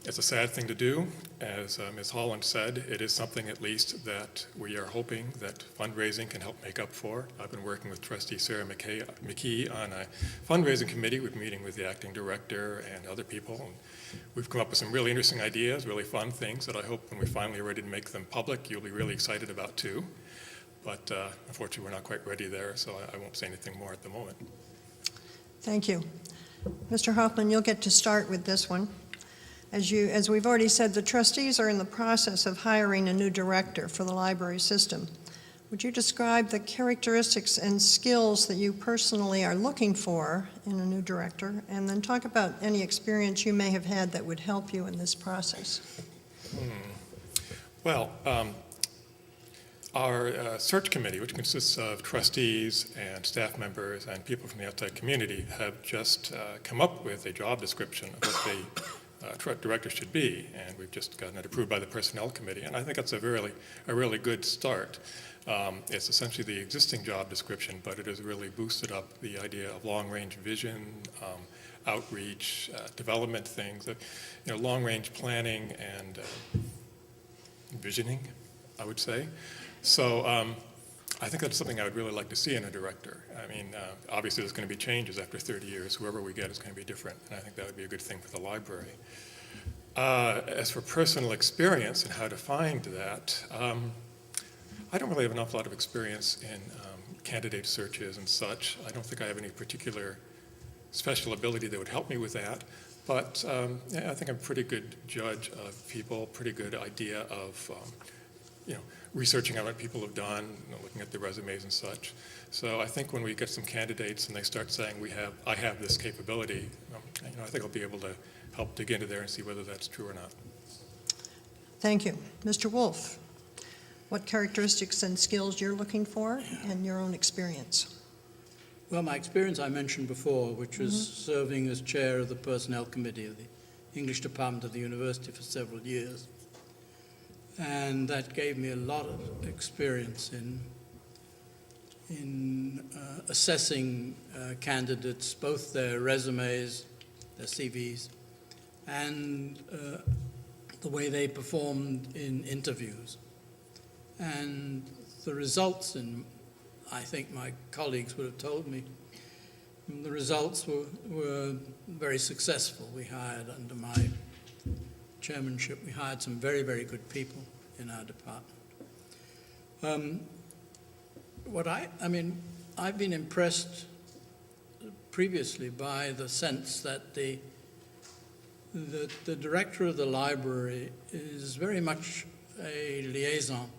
It's a sad thing to do. As Ms. Holland said, it is something at least that we are hoping that fundraising can help make up for. I've been working with Trustee Sarah McKee on a fundraising committee. We've been meeting with the acting director and other people. And we've come up with some really interesting ideas, really fun things that I hope when we finally are ready to make them public, you'll be really excited about too. But unfortunately, we're not quite ready there, so I won't say anything more at the moment. Thank you. Mr. Hoffman, you'll get to start with this one. As we've already said, the trustees are in the process of hiring a new director for the library system. Would you describe the characteristics and skills that you personally are looking for in a new director, and then talk about any experience you may have had that would help you in this process? Well, our search committee, which consists of trustees and staff members and people from the outside community, have just come up with a job description of what the director should be, and we've just gotten it approved by the personnel committee, and I think that's a really good start. It's essentially the existing job description, but it has really boosted up the idea of long-range vision, outreach, development things, long-range planning and visioning, I would say. So I think that's something I would really like to see in a director. I mean, obviously there's going to be changes after 30 years. Whoever we get is going to be different, and I think that would be a good thing for the library. As for personal experience and how to find that, I don't really have an awful lot of experience in candidate searches and such. I don't think I have any particular special ability that would help me with that, but I think I'm a pretty good judge of people, pretty good idea of researching on what people have done, looking at their resumes and such. So I think when we get some candidates and they start saying I have this capability, I think I'll be able to help dig into there and see whether that's true or not. Thank you. Mr. Wolf, what characteristics and skills you're looking for and your own experience? Well, my experience I mentioned before, which was serving as chair of the personnel committee of the English department of the university for several years. And that gave me a lot of experience in assessing candidates, both their resumes, their CVs, and the way they performed in interviews. And the results, and I think my colleagues would have told me, the results were very successful. We hired, under my chairmanship, we hired some very, very good people in our department. I've been impressed previously by the sense that the director of the library is very much a liaison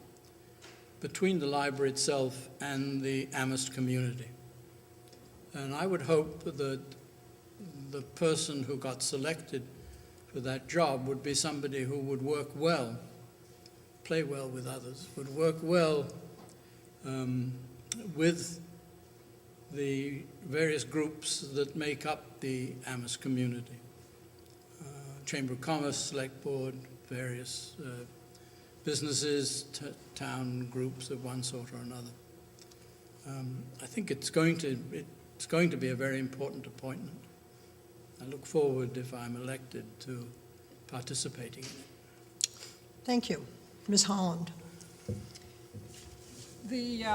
between the library itself and the Amherst community. And I would hope that the person who got selected for that job would be somebody who would work well, play well with others, would work well with the various groups that make up the Amherst community. Chamber of Commerce, Select Board, various businesses, town groups of one sort or another. I think it's going to be a very important appointment. I look forward, if I'm elected, to participating in it. Thank you. Ms. Holland. The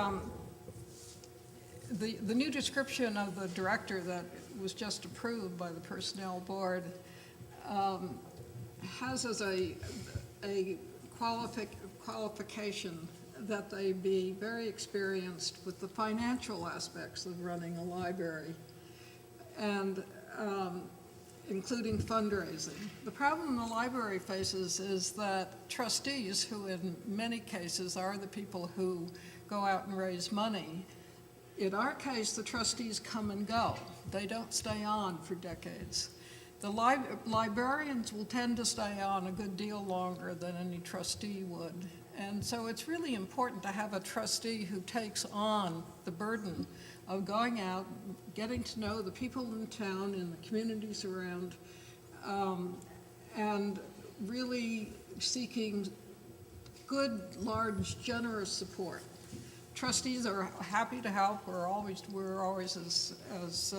new description of the director that was just approved by the Personnel Board has as a qualification that they be very experienced with the financial aspects of running a library, and including fundraising. The problem the library faces is that trustees, who in many cases are the people who go out and raise money, in our case, the trustees come and go. They don't stay on for decades. The librarians will tend to stay on a good deal longer than any trustee would. And so it's really important to have a trustee who takes on the burden of going out, getting to know the people in town and the communities around, and really seeking good, large, generous support. Trustees are happy to help. We're always as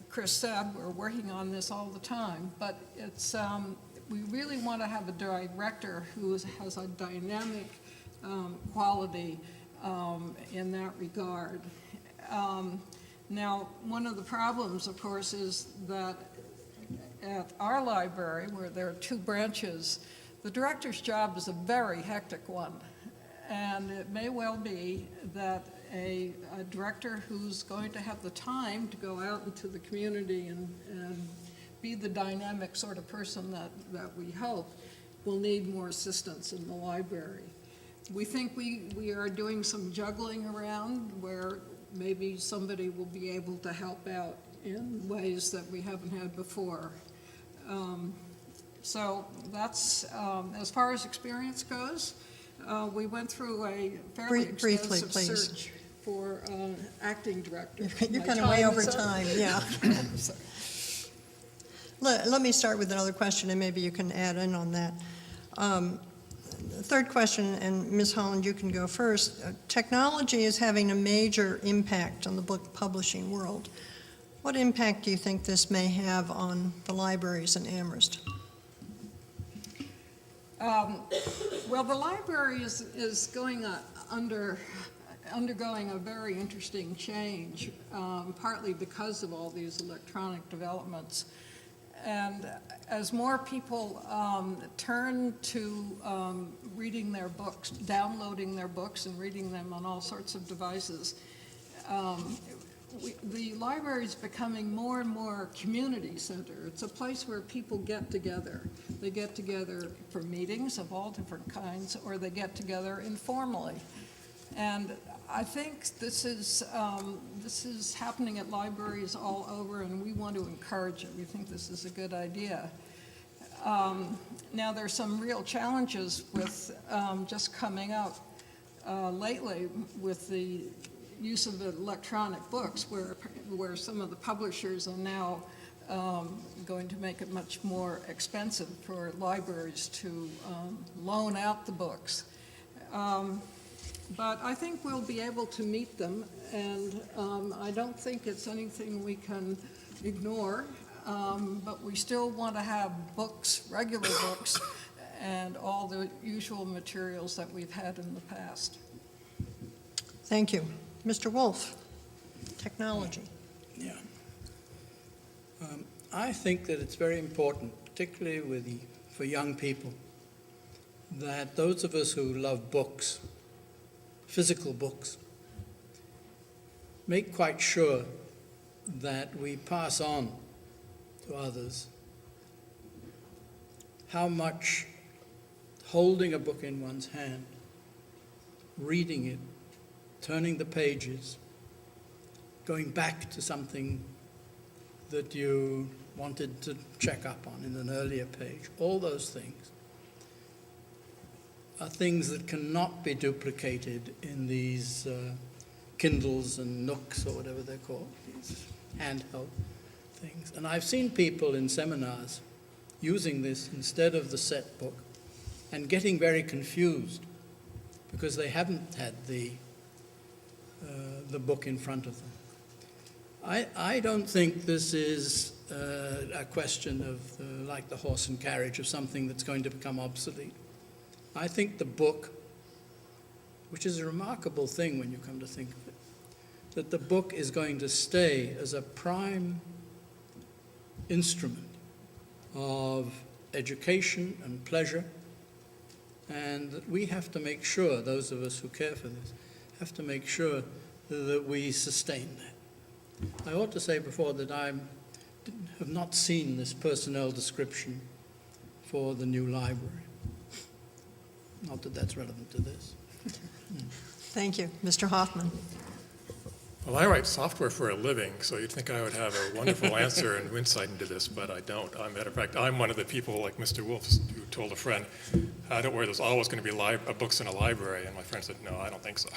Chris said, we're working on this all the time, but it's, we really want to have a director who has a dynamic quality in that regard. Now, one of the problems, of course, is that at our library, where there are 2 branches, the director's job is a very hectic one. And it may well be that a director who's going to have the time to go out into the community and be the dynamic sort of person that we hope will need more assistance in the library. We think we are doing some juggling around where maybe somebody will be able to help out in ways that we haven't had before. So that's, as far as experience goes, we went through a fairly Briefly, extensive please. search for acting director. You're My kind of way time over is up. time, yeah. Let me start with another question, and maybe you can add in on that. Third question, and Ms. Holland, you can go first. Technology is having a major impact on the book publishing world. What impact do you think this may have on the libraries in Amherst? Well, the library is undergoing a very interesting change, partly because of all these electronic developments. And as more people turn to reading their books, downloading their books and reading them on all sorts of devices, the library is becoming more and more community center. It's a place where people get together. They get together for meetings of all different kinds, or they get together informally. And I think this is happening at libraries all over, and we want to encourage it. We think this is a good idea. Now, there's some real challenges with just coming up lately with the use of electronic books, where some of the publishers are now going to make it much more expensive for libraries to loan out the books. But I think we'll be able to meet them, and I don't think it's anything we can ignore, but we still want to have books, regular books, and all the usual materials that we've had in the past. Thank you. Mr. Wolf, technology. Yeah. I think that it's very important, particularly for young people, that those of us who love books, physical books, make quite sure that we pass on to others how much holding a book in one's hand, reading it, turning the pages, going back to something that you wanted to check up on in an earlier page, all those things are things that cannot be duplicated in these Kindles and Nooks or whatever they're called, these handheld things. And I've seen people in seminars using this instead of the set book and getting very confused because they haven't had the book in front of them. I don't think this is a question of like the horse and carriage, of something that's going to become obsolete. I think the book, which is a remarkable thing when you come to think of it, that the book is going to stay as a prime instrument of education and pleasure, and that we have to make sure, those of us who care for this, have to make sure that we sustain that. I ought to say before that I have not seen this personnel description for the new library. Not that that's relevant to this. Thank you. Mr. Hoffman. Well, I write software for a living, so you'd think I would have a wonderful answer and insight into this, but I don't. Matter of fact, I'm one of the people, like Mr. Wolf, who told a friend, I don't worry, there's always going to be books in a library. And my friend said, no, I don't think so.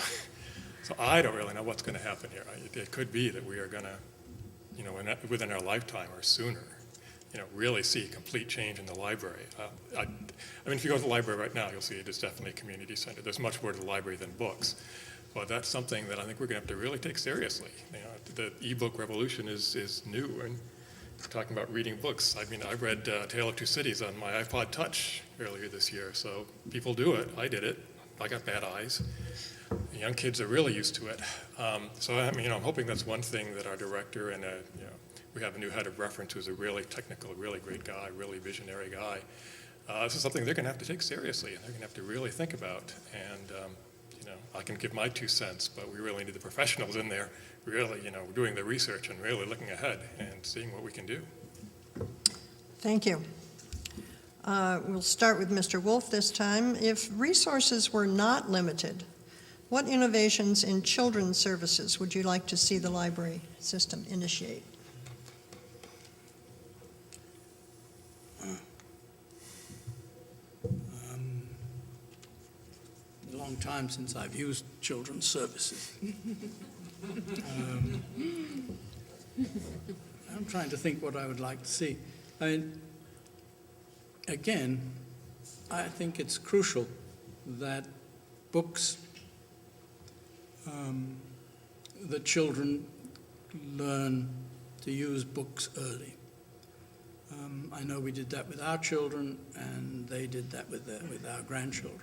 So I don't really know what's going to happen here. It could be that we are going to, within our lifetime or sooner, really see a complete change in the library. I mean, if you go to the library right now, you'll see it is definitely a community center. There's much more to the library than books. But that's something that I think we're going to have to really take seriously. The e-book revolution is new, and we're talking about reading books. I mean, I read Tale of Two Cities on my iPod Touch earlier this year, so people do it. I did it. I got bad eyes. The young kids are really used to it. So I mean, I'm hoping that's one thing that our director and we have a new head of reference who's a really technical, really great guy, really visionary guy. This is something they're going to have to take seriously, and they're going to have to really think about. And I can give my 2 cents, but we really need the professionals in there, really, doing the research and really looking ahead and seeing what we can do. Thank you. We'll start with Mr. Wolf this time. If resources were not limited, what innovations in children's services would you like to see the library system initiate? A long time since I've used children's services. I'm trying to think what I would like to see. I mean, again, I think it's crucial that books, that children learn to use books early. I know we did that with our children, and they did that with our grandchildren.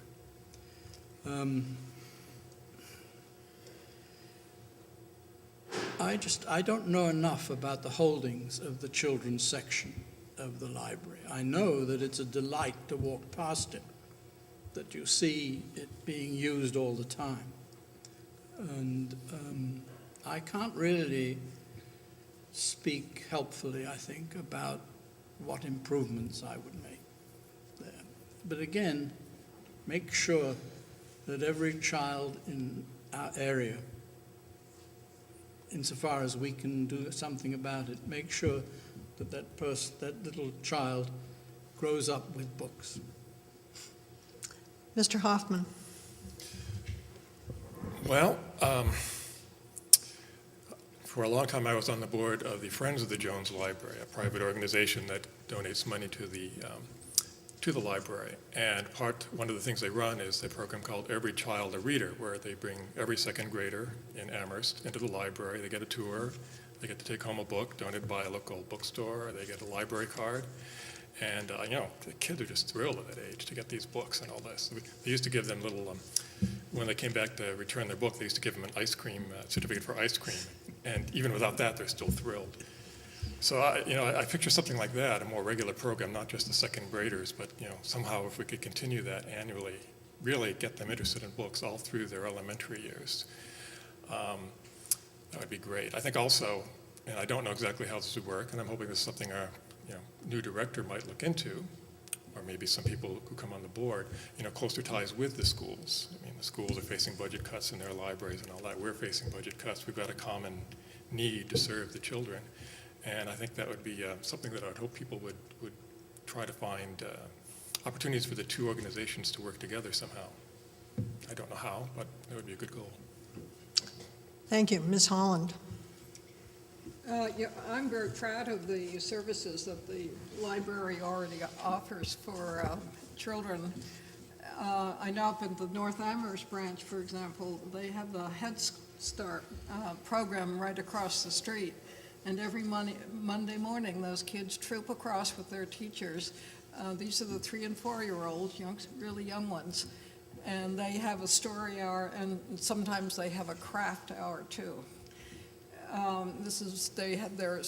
I don't know enough about the holdings of the children's section of the library. I know that it's a delight to walk past it, that you see it being used all the time. And I can't really speak helpfully, I think, about what improvements I would make there. But again, make sure that every child in our area, insofar as we can do something about it, make sure that that little child grows up with books. Mr. Hoffman. Well, for a long time I was on the board of the Friends of the Jones Library, a private organization that donates money to the library. And one of the things they run is a program called Every Child a Reader, where they bring every second grader in Amherst into the library. They get a tour. They get to take home a book donated by a local bookstore. They get a library card. And, the kids are just thrilled at that age to get these books and all this. They used to give them little, when they came back to return their book, they used to give them an ice cream, certificate for ice cream. And even without that, they're still thrilled. So, I picture something like that, a more regular program, not just the second graders, but, somehow if we could continue that annually, really get them interested in books all through their elementary years. That would be great. I think also, and I don't know exactly how this would work, and I'm hoping this is something our new director might look into, or maybe some people who come on the board, closer ties with the schools. I mean, the schools are facing budget cuts in their libraries and all that. We're facing budget cuts. We've got a common need to serve the children. And I think that would be something that I would hope people would try to find opportunities for the two organizations to work together somehow. I don't know how, but that would be a good goal. Thank you. Ms. Holland. I'm very proud of the services that the library already offers for children. I know up at the North Amherst branch, for example, they have the Head Start program right across the street. And every Monday morning, those kids troop across with their teachers. These are the 3- and 4-year-olds, really young ones. And they have a story hour, and sometimes they have a craft hour, too. There's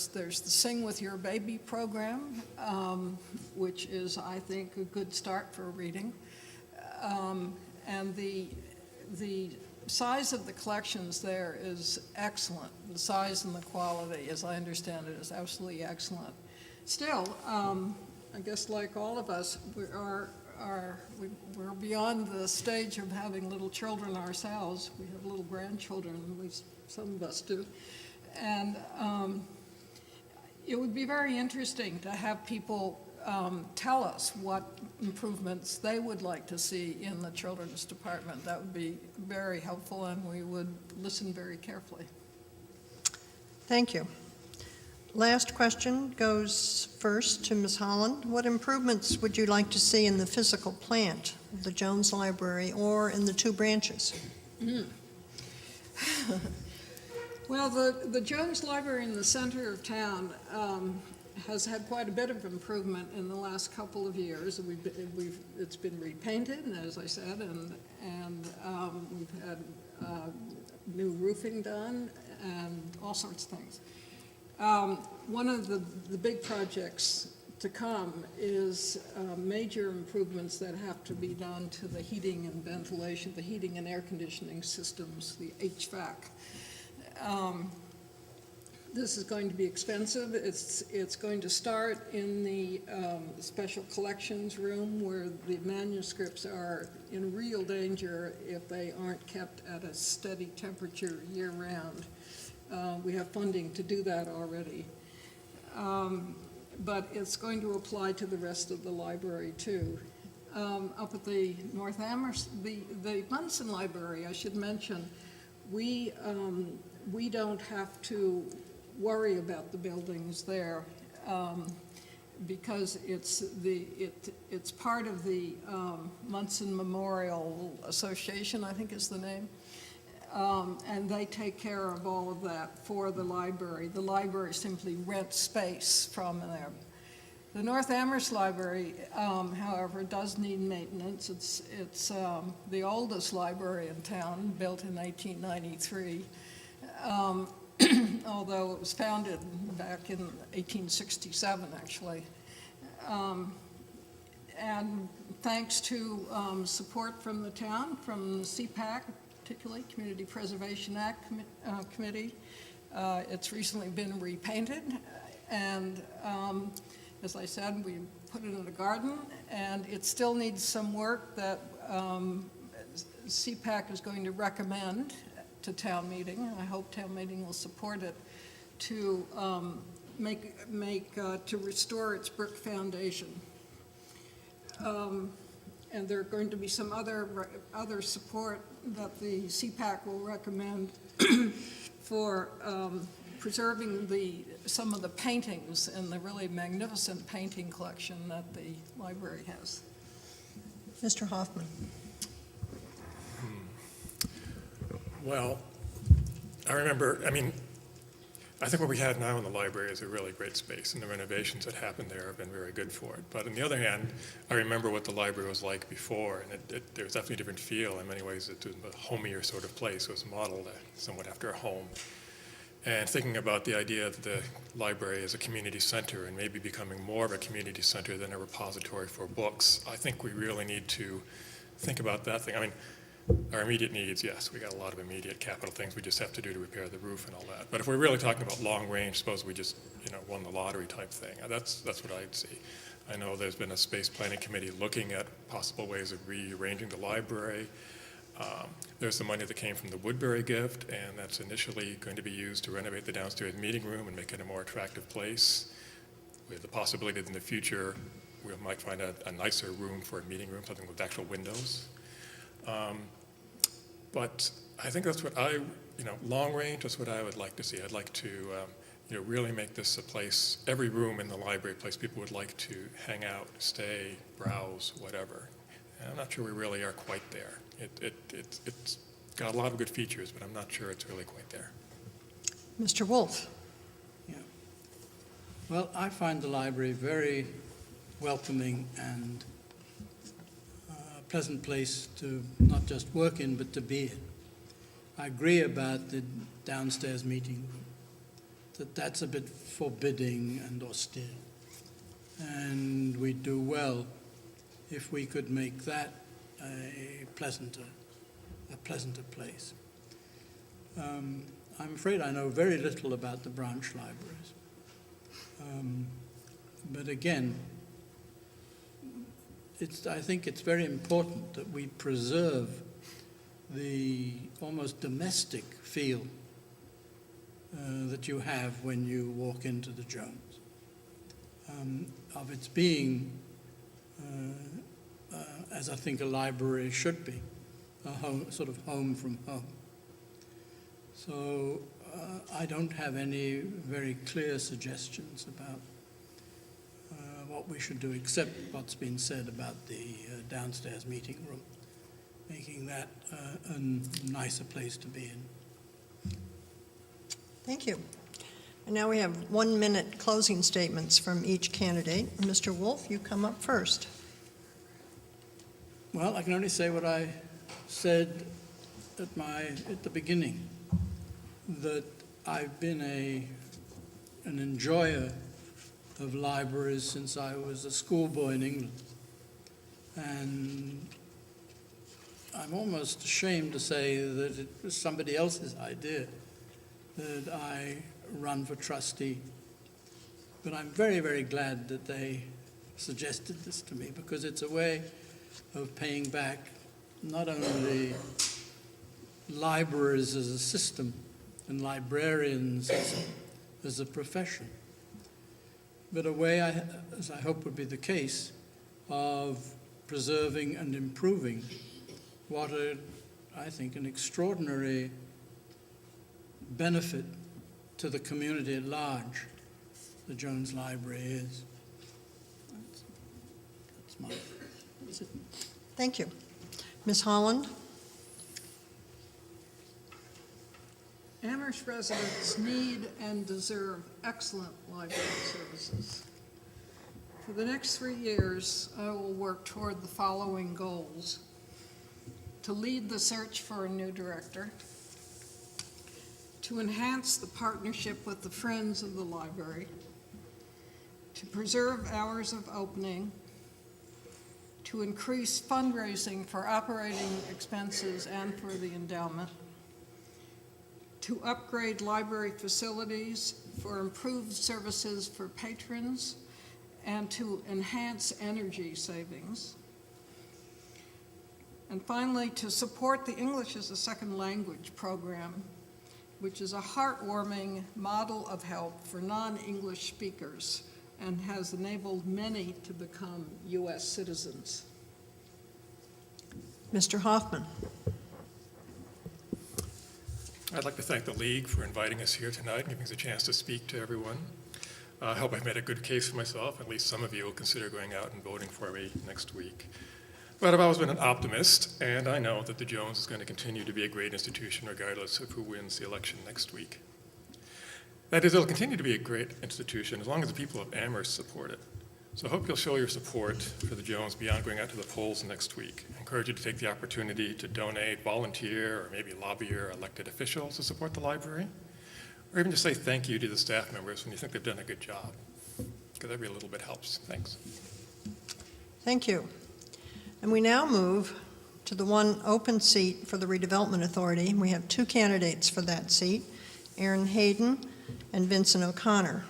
the Sing With Your Baby program, which is, I think, a good start for reading. And the size of the collections there is excellent. The size and the quality, as I understand it, is absolutely excellent. Still, I guess like all of us, we're beyond the stage of having little children ourselves. We have little grandchildren, at least some of us do. And it would be very interesting to have people tell us what improvements they would like to see in the children's department. That would be very helpful, and we would listen very carefully. Thank you. Last question goes first to Ms. Holland. What improvements would you like to see in the physical plant of the Jones Library or in the two branches? Well, the Jones Library in the center of town has had quite a bit of improvement in the last couple of years. It's been repainted, as I said, and we've had new roofing done and all sorts of things. One of the big projects to come is major improvements that have to be done to the heating and ventilation, the heating and air conditioning systems, the HVAC. This is going to be expensive. It's going to start in the special collections room where the manuscripts are in real danger if they aren't kept at a steady temperature year-round. We have funding to do that already. But it's going to apply to the rest of the library too. Up at the North Amherst, the Munson Library, I should mention, we don't have to worry about the buildings there because it's part of the Munson Memorial Association, I think is the name. And they take care of all of that for the library. The library simply rents space from them. The North Amherst Library, however, does need maintenance. It's the oldest library in town, built in 1893, although it was founded back in 1867, actually. And thanks to support from the town, from the CPAC, particularly Community Preservation Act Committee. It's recently been repainted, and as I said, we put it in a garden, and it still needs some work that CPAC is going to recommend to town meeting. I hope town meeting will support it to to restore its brick foundation. And there are going to be some other support that the CPAC will recommend for preserving some of the paintings in the really magnificent painting collection that the library has. Mr. Hoffman. Well, I think what we have now in the library is a really great space, and the renovations that happened there have been very good for it. But on the other hand, I remember what the library was like before, and there was definitely a different feel. In many ways, it was a homier sort of place. It was modeled somewhat after a home. And thinking about the idea of the library as a community center and maybe becoming more of a community center than a repository for books, I think we really need to think about that thing. I mean, our immediate needs, yes, we got a lot of immediate capital things we just have to do to repair the roof and all that. But if we're really talking about long range, suppose we just, won the lottery type thing, that's what I'd see. I know there's been a space planning committee looking at possible ways of rearranging the library. There's some money that came from the Woodbury gift, and that's initially going to be used to renovate the downstairs meeting room and make it a more attractive place. We have the possibility that in the future we might find a nicer room for a meeting room, something with actual windows. But I think that's what long range, that's what I would like to see. I'd like to, really make this a place, every room in the library, a place people would like to hang out, stay, browse, whatever. And I'm not sure we really are quite there. It's got a lot of good features, but I'm not sure it's really quite there. Mr. Wolf. Yeah. Well, I find the library very welcoming and a pleasant place to not just work in, but to be in. I agree about the downstairs meeting room, that's a bit forbidding and austere. And we'd do well if we could make that a pleasanter place. I'm afraid I know very little about the branch libraries. But again, I think it's very important that we preserve the almost domestic feel that you have when you walk into the Jones. of its being, as I think a library should be, a home, sort of home from home. So I don't have any very clear suggestions about what we should do, except what's been said about the downstairs meeting room, making that a nicer place to be in. Thank you. And now we have 1-minute closing statements from each candidate. Mr. Wolf, you come up first. Well, I can only say what I said at the beginning, that I've been an enjoyer of libraries since I was a schoolboy in England. And I'm almost ashamed to say that it was somebody else's idea that I run for trustee. But I'm very, very glad that they suggested this to me, because it's a way of paying back not only libraries as a system and librarians as a profession, but a way, as I hope would be the case, of preserving and improving what I think an extraordinary benefit to the community at large the Jones Library is. That's it. Thank you. Ms. Holland? Amherst residents need and deserve excellent library services. For the next 3 years, I will work toward the following goals: to lead the search for a new director, to enhance the partnership with the Friends of the Library, to preserve hours of opening, to increase fundraising for operating expenses and for the endowment, to upgrade library facilities for improved services for patrons, and to enhance energy savings. And finally, to support the English as a Second Language program, which is a heartwarming model of help for non-English speakers and has enabled many to become U.S. citizens. Mr. Hoffman? I'd like to thank the League for inviting us here tonight and giving us a chance to speak to everyone. I hope I've made a good case for myself. At least some of you will consider going out and voting for me next week. But I've always been an optimist, and I know that the Jones is going to continue to be a great institution regardless of who wins the election next week. That is, it'll continue to be a great institution as long as the people of Amherst support it. So I hope you'll show your support for the Jones beyond going out to the polls next week. I encourage you to take the opportunity to donate, volunteer, or maybe lobby your elected officials to support the library, or even just say thank you to the staff members when you think they've done a good job, because every little bit helps. Thanks. Thank you. And we now move to the one open seat for the Redevelopment Authority. We have 2 candidates for that seat, Aaron Hayden and Vincent O'Connor.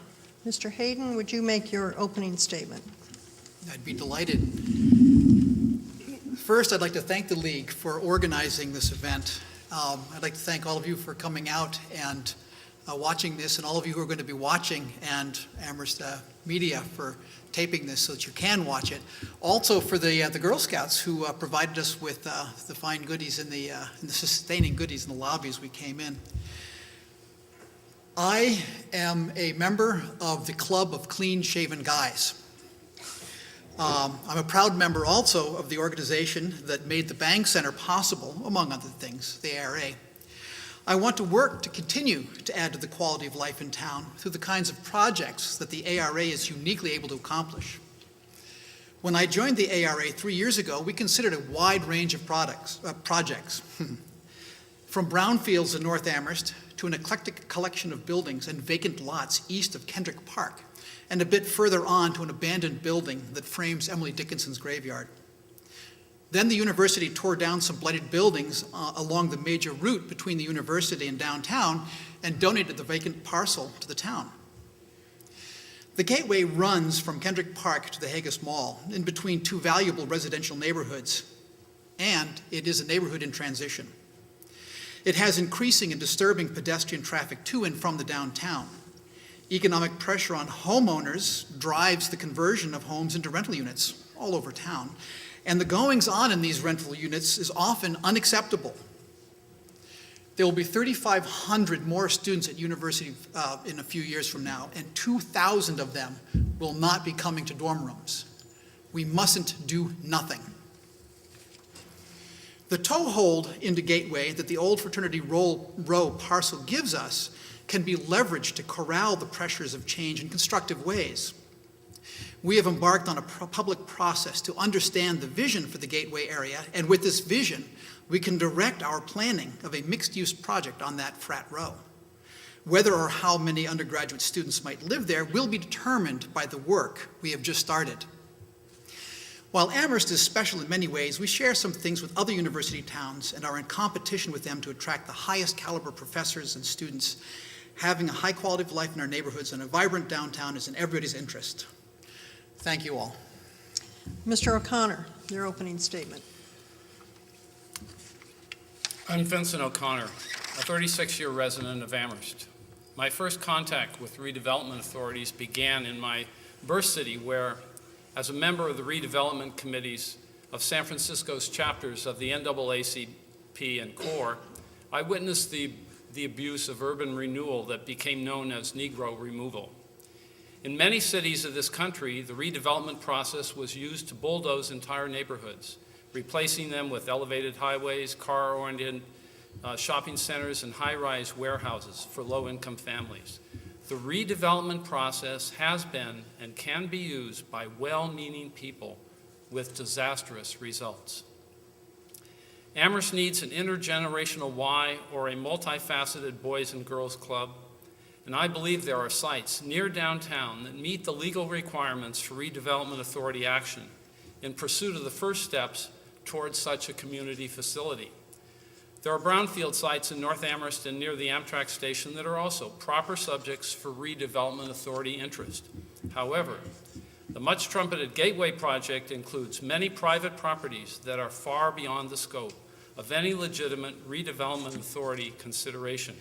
Mr. Hayden, would you make your opening statement? I'd be delighted. First, I'd like to thank the League for organizing this event. I'd like to thank all of you for coming out and watching this, and all of you who are going to be watching, and Amherst Media for taping this so that you can watch it. Also for the Girl Scouts who provided us with the fine goodies and the sustaining goodies in the lobby as we came in. I am a member of the Club of Clean-Shaven Guys. I'm a proud member also of the organization that made the Bang Center possible, among other things, the ARA. I want to work to continue to add to the quality of life in town through the kinds of projects that the ARA is uniquely able to accomplish. When I joined the ARA 3 years ago, we considered a wide range of projects, from brownfields in North Amherst to an eclectic collection of buildings and vacant lots east of Kendrick Park, and a bit further on to an abandoned building that frames Emily Dickinson's graveyard. Then the university tore down some blighted buildings along the major route between the university and downtown and donated the vacant parcel to the town. The gateway runs from Kendrick Park to the Haggis Mall, in between 2 valuable residential neighborhoods, and it is a neighborhood in transition. It has increasing and disturbing pedestrian traffic to and from the downtown. Economic pressure on homeowners drives the conversion of homes into rental units all over town, and the goings-on in these rental units is often unacceptable. There will be 3,500 more students at university in a few years from now, and 2,000 of them will not be coming to dorm rooms. We mustn't do nothing. The toehold into Gateway that the old Fraternity Row parcel gives us can be leveraged to corral the pressures of change in constructive ways. We have embarked on a public process to understand the vision for the Gateway area, and with this vision, we can direct our planning of a mixed-use project on that frat row. Whether or how many undergraduate students might live there will be determined by the work we have just started. While Amherst is special in many ways, we share some things with other university towns and are in competition with them to attract the highest caliber professors and students. Having a high quality of life in our neighborhoods and a vibrant downtown is in everybody's interest. Thank you all. Mr. O'Connor, your opening statement. I'm Vincent O'Connor, a 36-year resident of Amherst. My first contact with redevelopment authorities began in my birth city, where, as a member of the redevelopment committees of San Francisco's chapters of the NAACP and CORE, I witnessed the abuse of urban renewal that became known as Negro removal. In many cities of this country, the redevelopment process was used to bulldoze entire neighborhoods, replacing them with elevated highways, car-oriented shopping centers, and high-rise warehouses for low-income families. The redevelopment process has been and can be used by well-meaning people with disastrous results. Amherst needs an intergenerational Y or a multifaceted Boys and Girls Club, and I believe there are sites near downtown that meet the legal requirements for redevelopment authority action in pursuit of the first steps towards such a community facility. There are brownfield sites in North Amherst and near the Amtrak station that are also proper subjects for redevelopment authority interest. However, the much trumpeted Gateway project includes many private properties that are far beyond the scope of any legitimate redevelopment authority consideration.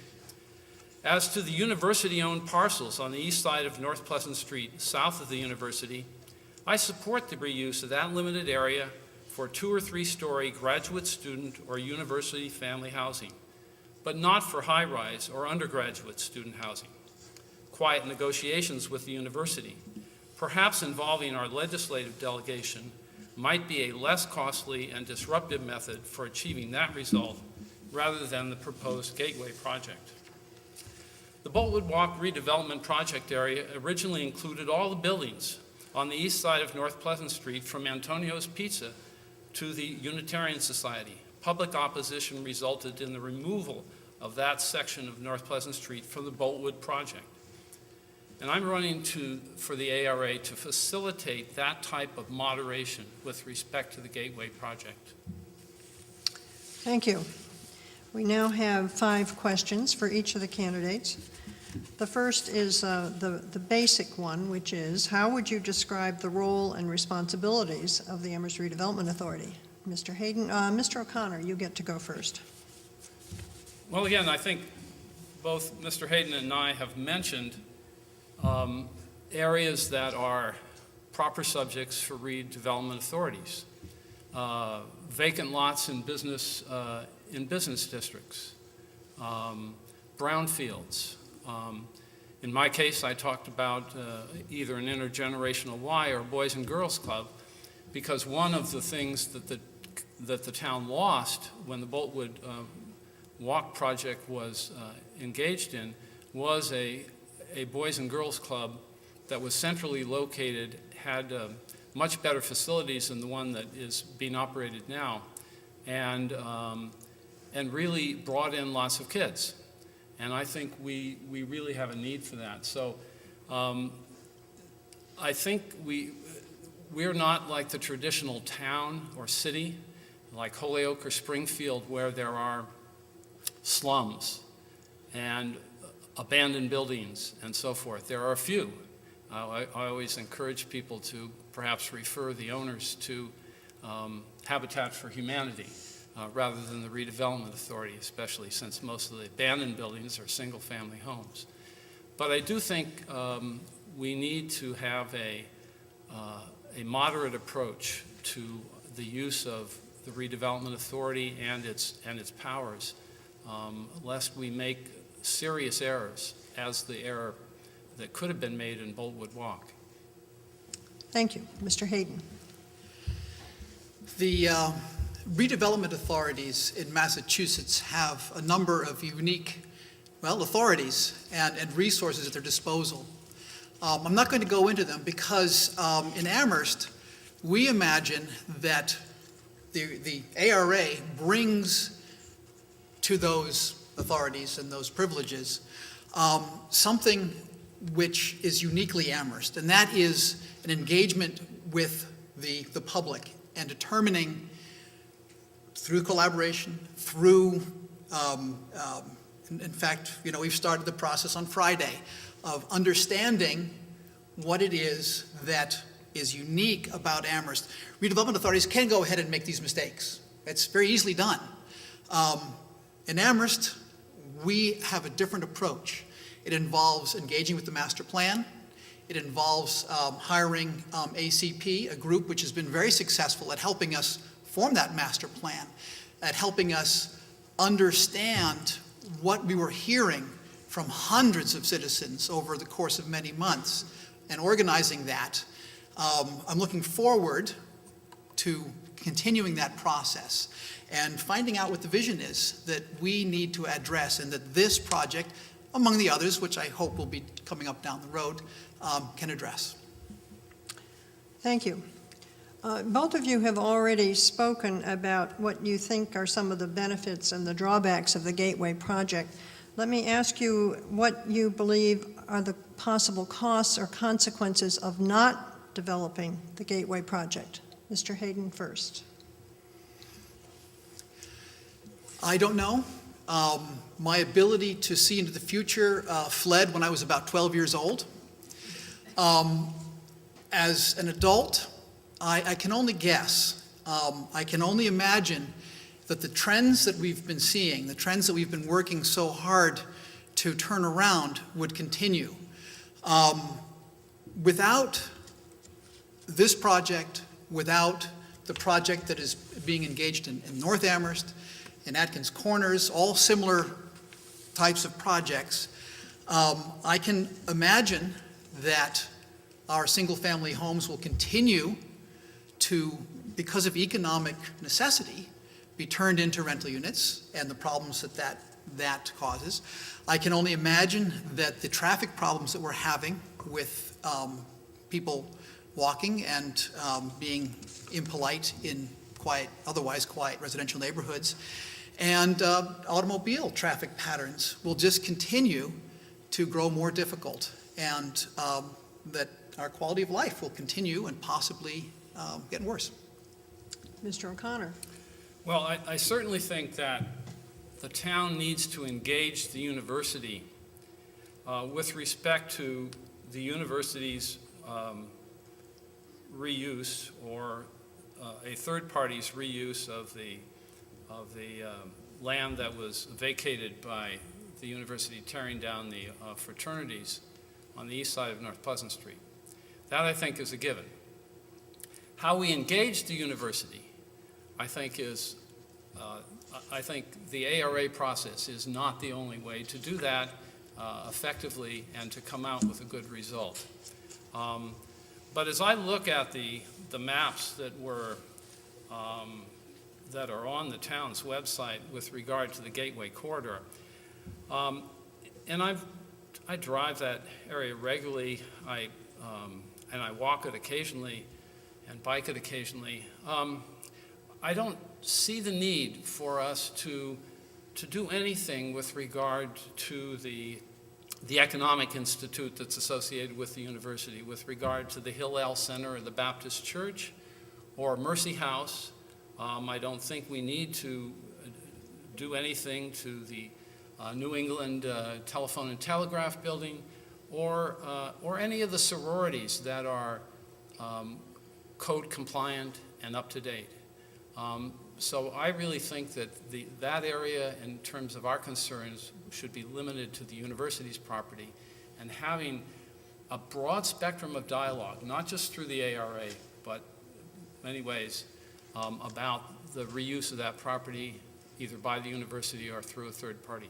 As to the university-owned parcels on the east side of North Pleasant Street, south of the university, I support the reuse of that limited area for 2- or 3-story graduate student or university family housing, but not for high-rise or undergraduate student housing. Quiet negotiations with the university, perhaps involving our legislative delegation, might be a less costly and disruptive method for achieving that result rather than the proposed Gateway project. The Boltwood Walk redevelopment project area originally included all the buildings on the east side of North Pleasant Street from Antonio's Pizza to the Unitarian Society. Public opposition resulted in the removal of that section of North Pleasant Street from the Boltwood project. And I'm running for the ARA to facilitate that type of moderation with respect to the Gateway project. Thank you. We now have 5 questions for each of the candidates. The first is the basic one, which is, how would you describe the role and responsibilities of the Amherst Redevelopment Authority? Mr. Hayden, Mr. O'Connor, you get to go first. Well, again, I think both Mr. Hayden and I have mentioned areas that are proper subjects for redevelopment authorities. Vacant lots in business districts, brownfields. In my case, I talked about either an intergenerational Y or Boys and Girls Club, because one of the things that the town lost when the Boltwood Walk project was engaged in was a Boys and Girls Club that was centrally located, had much better facilities than the one that is being operated now, and really brought in lots of kids. And I think we really have a need for that. So I think we're not like the traditional town or city, like Holyoke or Springfield, where there are slums and abandoned buildings and so forth. There are a few. I always encourage people to perhaps refer the owners to Habitat for Humanity rather than the Redevelopment Authority, especially since most of the abandoned buildings are single-family homes. But I do think we need to have a moderate approach to the use of the redevelopment authority and its powers, lest we make serious errors, as the error that could have been made in Boltwood Walk. Thank you. Mr. Hayden. The redevelopment authorities in Massachusetts have a number of unique, authorities and resources at their disposal. I'm not going to go into them because in Amherst, we imagine that the ARA brings to those authorities and those privileges something which is uniquely Amherst, and that is an engagement with the public and determining through collaboration, through, in fact, we've started the process on Friday of understanding what it is that is unique about Amherst. Redevelopment authorities can go ahead and make these mistakes. It's very easily done. In Amherst, we have a different approach. It involves engaging with the master plan. It involves hiring ACP, a group which has been very successful at helping us form that master plan, at helping us understand what we were hearing from hundreds of citizens over the course of many months and organizing that. I'm looking forward to continuing that process and finding out what the vision is that we need to address, and that this project, among the others, which I hope will be coming up down the road, can address. Thank you. Both of you have already spoken about what you think are some of the benefits and the drawbacks of the Gateway project. Let me ask you what you believe are the possible costs or consequences of not developing the Gateway project. Mr. Hayden first. I don't know. My ability to see into the future fled when I was about 12 years old. As an adult, I can only guess. I can only imagine that the trends that we've been seeing, the trends that we've been working so hard to turn around, would continue. Without this project, without the project that is being engaged in North Amherst, in Atkins Corners, all similar types of projects, I can imagine that our single-family homes will continue to, because of economic necessity, be turned into rental units and the problems that causes. I can only imagine that the traffic problems that we're having with people walking and being impolite in otherwise quiet residential neighborhoods, and automobile traffic patterns will just continue to grow more difficult, and that our quality of life will continue and possibly get worse. Mr. O'Connor. Well, I certainly think that the town needs to engage the university with respect to the university's reuse, or a third party's reuse of the land that was vacated by the university tearing down the fraternities on the east side of North Pleasant Street. That, I think, is a given. How we engage the university, I think, is I think the ARA process is not the only way to do that effectively and to come out with a good result. But as I look at the maps that are on the town's website with regard to the Gateway Corridor, and I drive that area regularly, and I walk it occasionally and bike it occasionally. I don't see the need for us to do anything with regard to the economic institute that's associated with the university, with regard to the Hillel Center or the Baptist Church or Mercy House. I don't think we need to do anything to the New England Telephone and Telegraph Building or any of the sororities that are code compliant and up to date. So I really think that that area, in terms of our concerns, should be limited to the university's property, and having a broad spectrum of dialogue, not just through the ARA, but many ways, about the reuse of that property, either by the university or through a third party.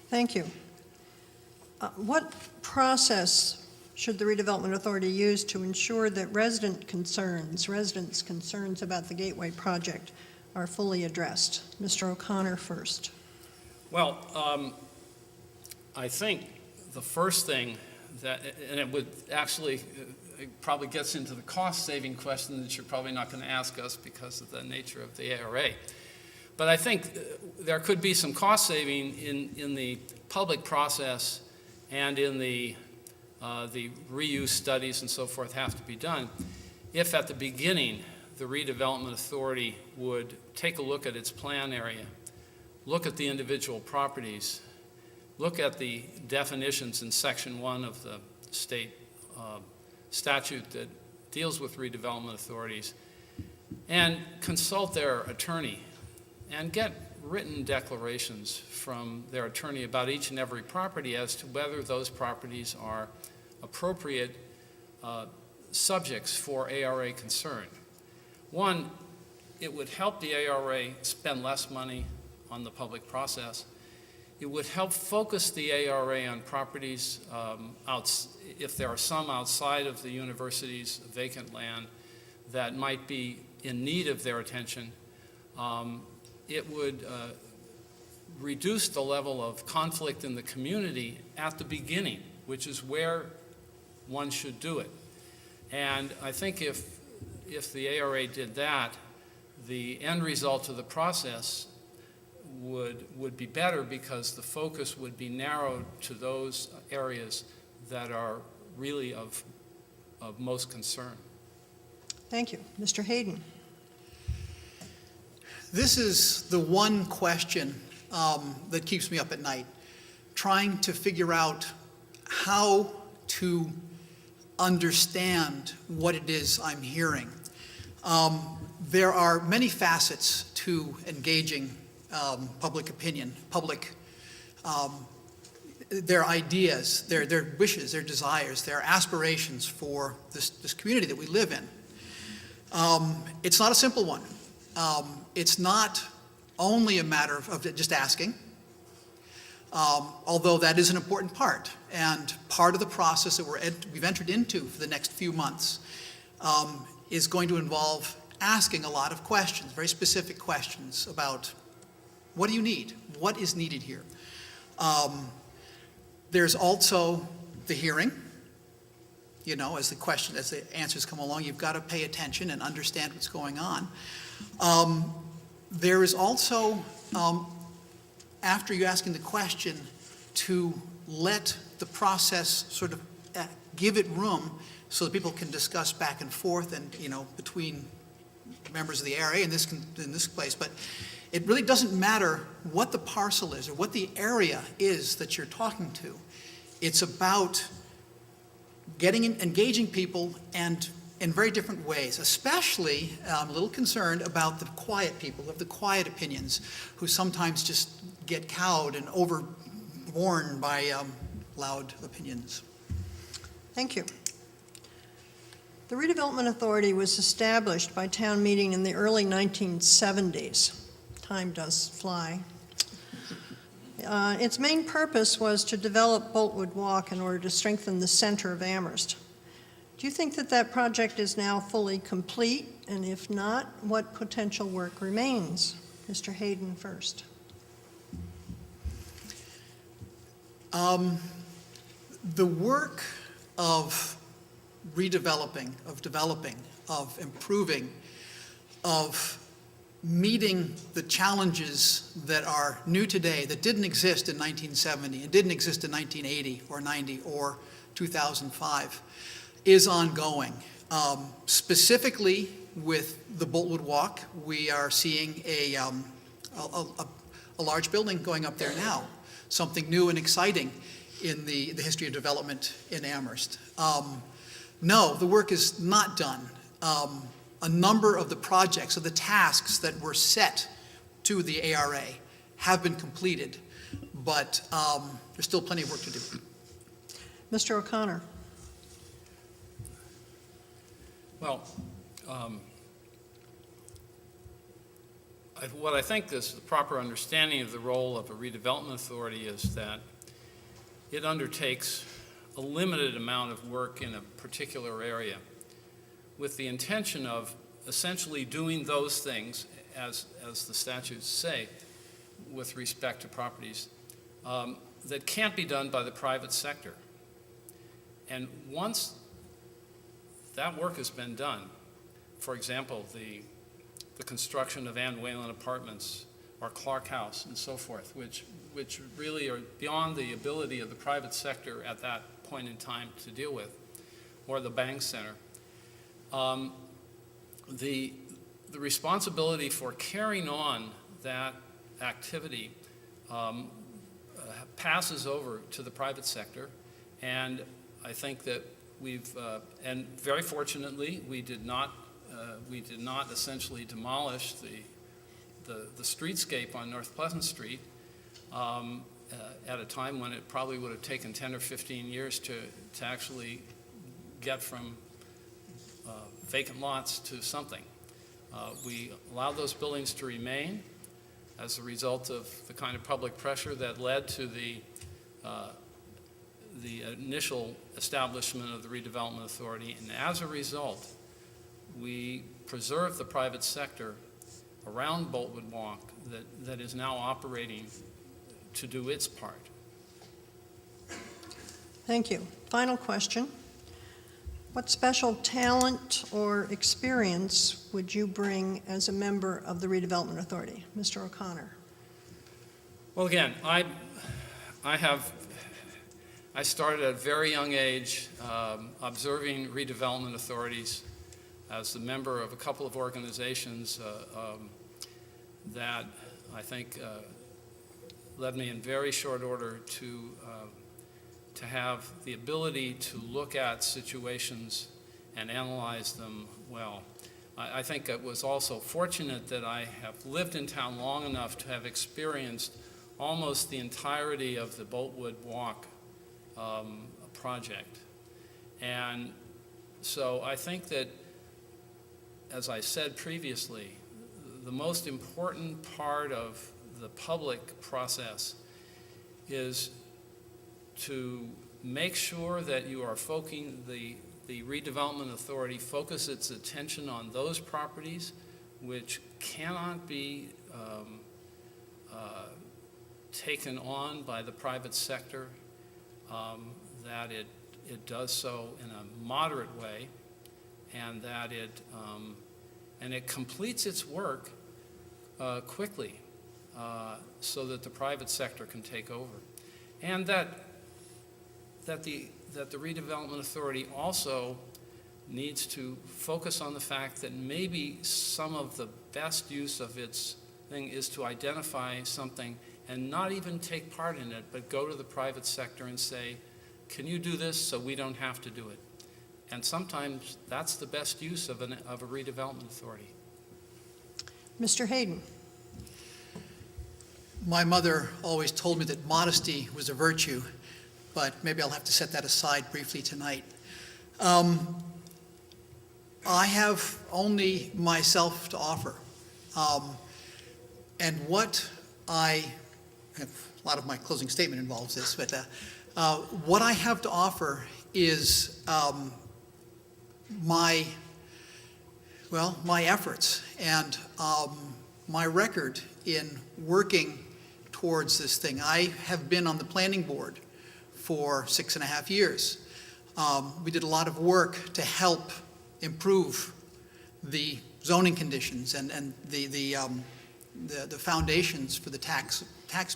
Thank you. What process should the redevelopment authority use to ensure that residents' concerns about the Gateway project are fully addressed? Mr. O'Connor first. Well, I think the first thing that, and it would actually, it probably gets into the cost-saving question that you're probably not going to ask us because of the nature of the ARA. But I think there could be some cost saving in the public process and in the reuse studies and so forth have to be done if at the beginning the redevelopment authority would take a look at its plan area, look at the individual properties, look at the definitions in Section 1 of the state statute that deals with redevelopment authorities, and consult their attorney and get written declarations from their attorney about each and every property as to whether those properties are appropriate subjects for ARA concern. One, it would help the ARA spend less money on the public process. It would help focus the ARA on properties, if there are some outside of the university's vacant land that might be in need of their attention. It would reduce the level of conflict in the community at the beginning, which is where one should do it. And I think if the ARA did that, the end result of the process would be better because the focus would be narrowed to those areas that are really of most concern. Thank you. Mr. Hayden. This is the one question that keeps me up at night, trying to figure out how to understand what it is I'm hearing. There are many facets to engaging public opinion, their ideas, their wishes, their desires, their aspirations for this community that we live in. It's not a simple one. It's not only a matter of just asking, although that is an important part. And part of the process that we've entered into for the next few months is going to involve asking a lot of questions, very specific questions about what do you need? What is needed here? There's also the hearing. You know, as the answers come along, you've got to pay attention and understand what's going on. There is also, after you asking the question, to let the process sort of give it room so that people can discuss back and forth and, between members of the ARA in this place. But it really doesn't matter what the parcel is or what the area is that you're talking to. It's about engaging people and in very different ways. Especially, I'm a little concerned about the quiet people, of the quiet opinions, who sometimes just get cowed and overborne by loud opinions. Thank you. The Redevelopment Authority was established by town meeting in the early 1970s. Time does fly. Its main purpose was to develop Boltwood Walk in order to strengthen the center of Amherst. Do you think that project is now fully complete? And if not, what potential work remains? Mr. Hayden first. The work of redeveloping, of developing, of improving, of meeting the challenges that are new today, that didn't exist in 1970 and didn't exist in 1980 or 90 or 2005, is ongoing. Specifically with the Boltwood Walk, we are seeing a large building going up there now, something new and exciting in the history of development in Amherst. No, the work is not done. A number of the projects, of the tasks that were set to the ARA have been completed, but there's still plenty of work to do. Mr. O'Connor? Well, what I think is the proper understanding of the role of a redevelopment authority is that it undertakes a limited amount of work in a particular area with the intention of essentially doing those things, as the statutes say, with respect to properties, that can't be done by the private sector. And once that work has been done, for example, the construction of Ann Whalen Apartments or Clark House and so forth, which really are beyond the ability of the private sector at that point in time to deal with, or the Bank Center. The responsibility for carrying on that activity passes over to the private sector, and I think that and very fortunately, we did not essentially demolish the streetscape on North Pleasant Street at a time when it probably would have taken 10 or 15 years to actually get from vacant lots to something. We allowed those buildings to remain as a result of the kind of public pressure that led to the initial establishment of the Redevelopment Authority, and as a result, we preserved the private sector around Boltwood Walk that is now operating to do its part. Thank you. Final question. What special talent or experience would you bring as a member of the Redevelopment Authority? Mr. O'Connor. Well, again, I started at a very young age observing redevelopment authorities as a member of a couple of organizations that I think led me in very short order to have the ability to look at situations and analyze them well. I think it was also fortunate that I have lived in town long enough to have experienced almost the entirety of the Boltwood Walk project. And so I think that, as I said previously, the most important part of the public process is to make sure that you are the redevelopment authority focus its attention on those properties which cannot be taken on by the private sector, that it does so in a moderate way, and that it completes its work quickly so that the private sector can take over. And that the redevelopment authority also needs to focus on the fact that maybe some of the best use of its thing is to identify something and not even take part in it, but go to the private sector and say, can you do this so we don't have to do it? And sometimes that's the best use of a redevelopment authority. Mr. Hayden. My mother always told me that modesty was a virtue, but maybe I'll have to set that aside briefly tonight. I have only myself to offer. And what a lot of my closing statement involves this, but what I have to offer is my efforts and my record in working towards this thing. I have been on the planning board for 6.5 years. We did a lot of work to help improve the zoning conditions and the foundations for the tax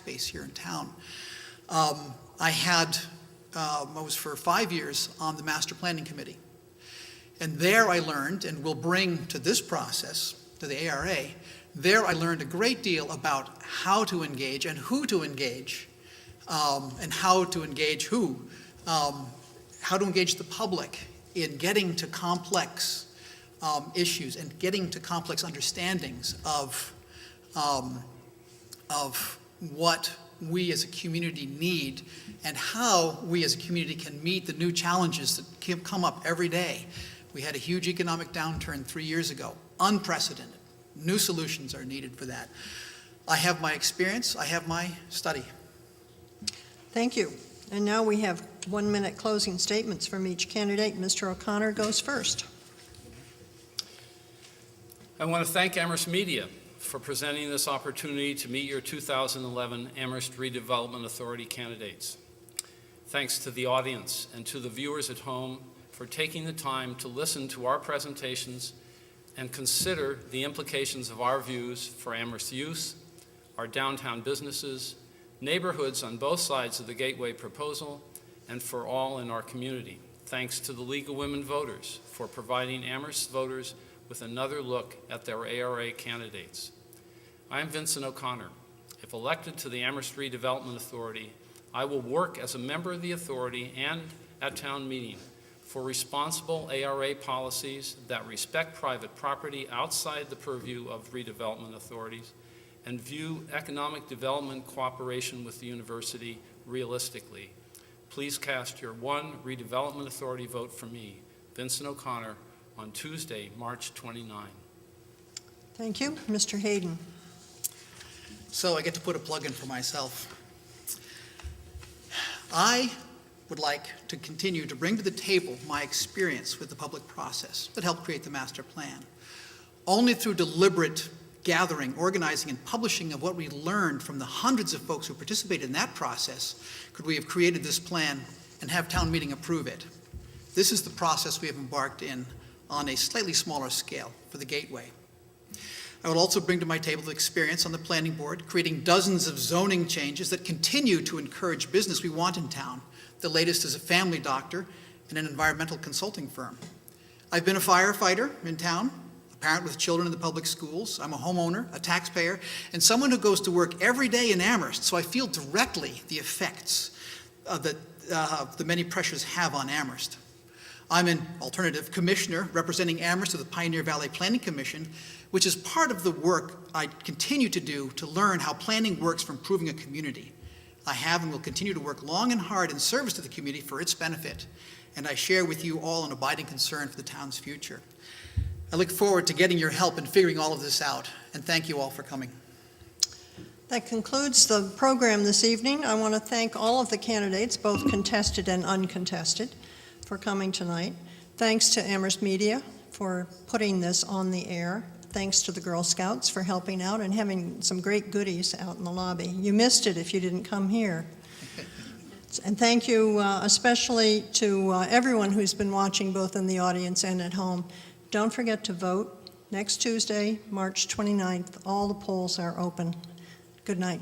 base here in town. I was for 5 years on the master planning committee. And there I learned, and will bring to this process, to the ARA, there I learned a great deal about how to engage and who to engage, and how to engage who, how to engage the public in getting to complex issues and getting to complex understandings of what we as a community need and how we as a community can meet the new challenges that come up every day. We had a huge economic downturn 3 years ago, unprecedented. New solutions are needed for that. I have my experience, I have my study. Thank you. And now we have 1-minute closing statements from each candidate. Mr. O'Connor goes first. I want to thank Amherst Media for presenting this opportunity to meet your 2011 Amherst Redevelopment Authority candidates. Thanks to the audience and to the viewers at home for taking the time to listen to our presentations and consider the implications of our views for Amherst youth, our downtown businesses, neighborhoods on both sides of the Gateway proposal, and for all in our community. Thanks to the League of Women Voters for providing Amherst voters with another look at their ARA candidates. I am Vincent O'Connor. If elected to the Amherst Redevelopment Authority, I will work as a member of the authority and at town meeting for responsible ARA policies that respect private property outside the purview of redevelopment authorities and view economic development cooperation with the university realistically. Please cast your one redevelopment authority vote for me, Vincent O'Connor, on Tuesday, March 29. Thank you. Mr. Hayden. So I get to put a plug in for myself. I would like to continue to bring to the table my experience with the public process that helped create the master plan. Only through deliberate gathering, organizing, and publishing of what we learned from the hundreds of folks who participated in that process could we have created this plan and have town meeting approve it. This is the process we have embarked in on a slightly smaller scale for the Gateway. I will also bring to my table the experience on the planning board, creating dozens of zoning changes that continue to encourage business we want in town. The latest is a family doctor and an environmental consulting firm. I've been a firefighter in town, a parent with children in the public schools. I'm a homeowner, a taxpayer, and someone who goes to work every day in Amherst, so I feel directly the effects that the many pressures have on Amherst. I'm an alternative commissioner representing Amherst to the Pioneer Valley Planning Commission, which is part of the work I continue to do to learn how planning works for improving a community. I have and will continue to work long and hard in service to the community for its benefit, and I share with you all an abiding concern for the town's future. I look forward to getting your help in figuring all of this out, and thank you all for coming. That concludes the program this evening. I want to thank all of the candidates, both contested and uncontested, for coming tonight. Thanks to Amherst Media for putting this on the air. Thanks to the Girl Scouts for helping out and having some great goodies out in the lobby. You missed it if you didn't come here. And thank you especially to everyone who's been watching both in the audience and at home. Don't forget to vote next Tuesday, March 29th. All the polls are open. Good night.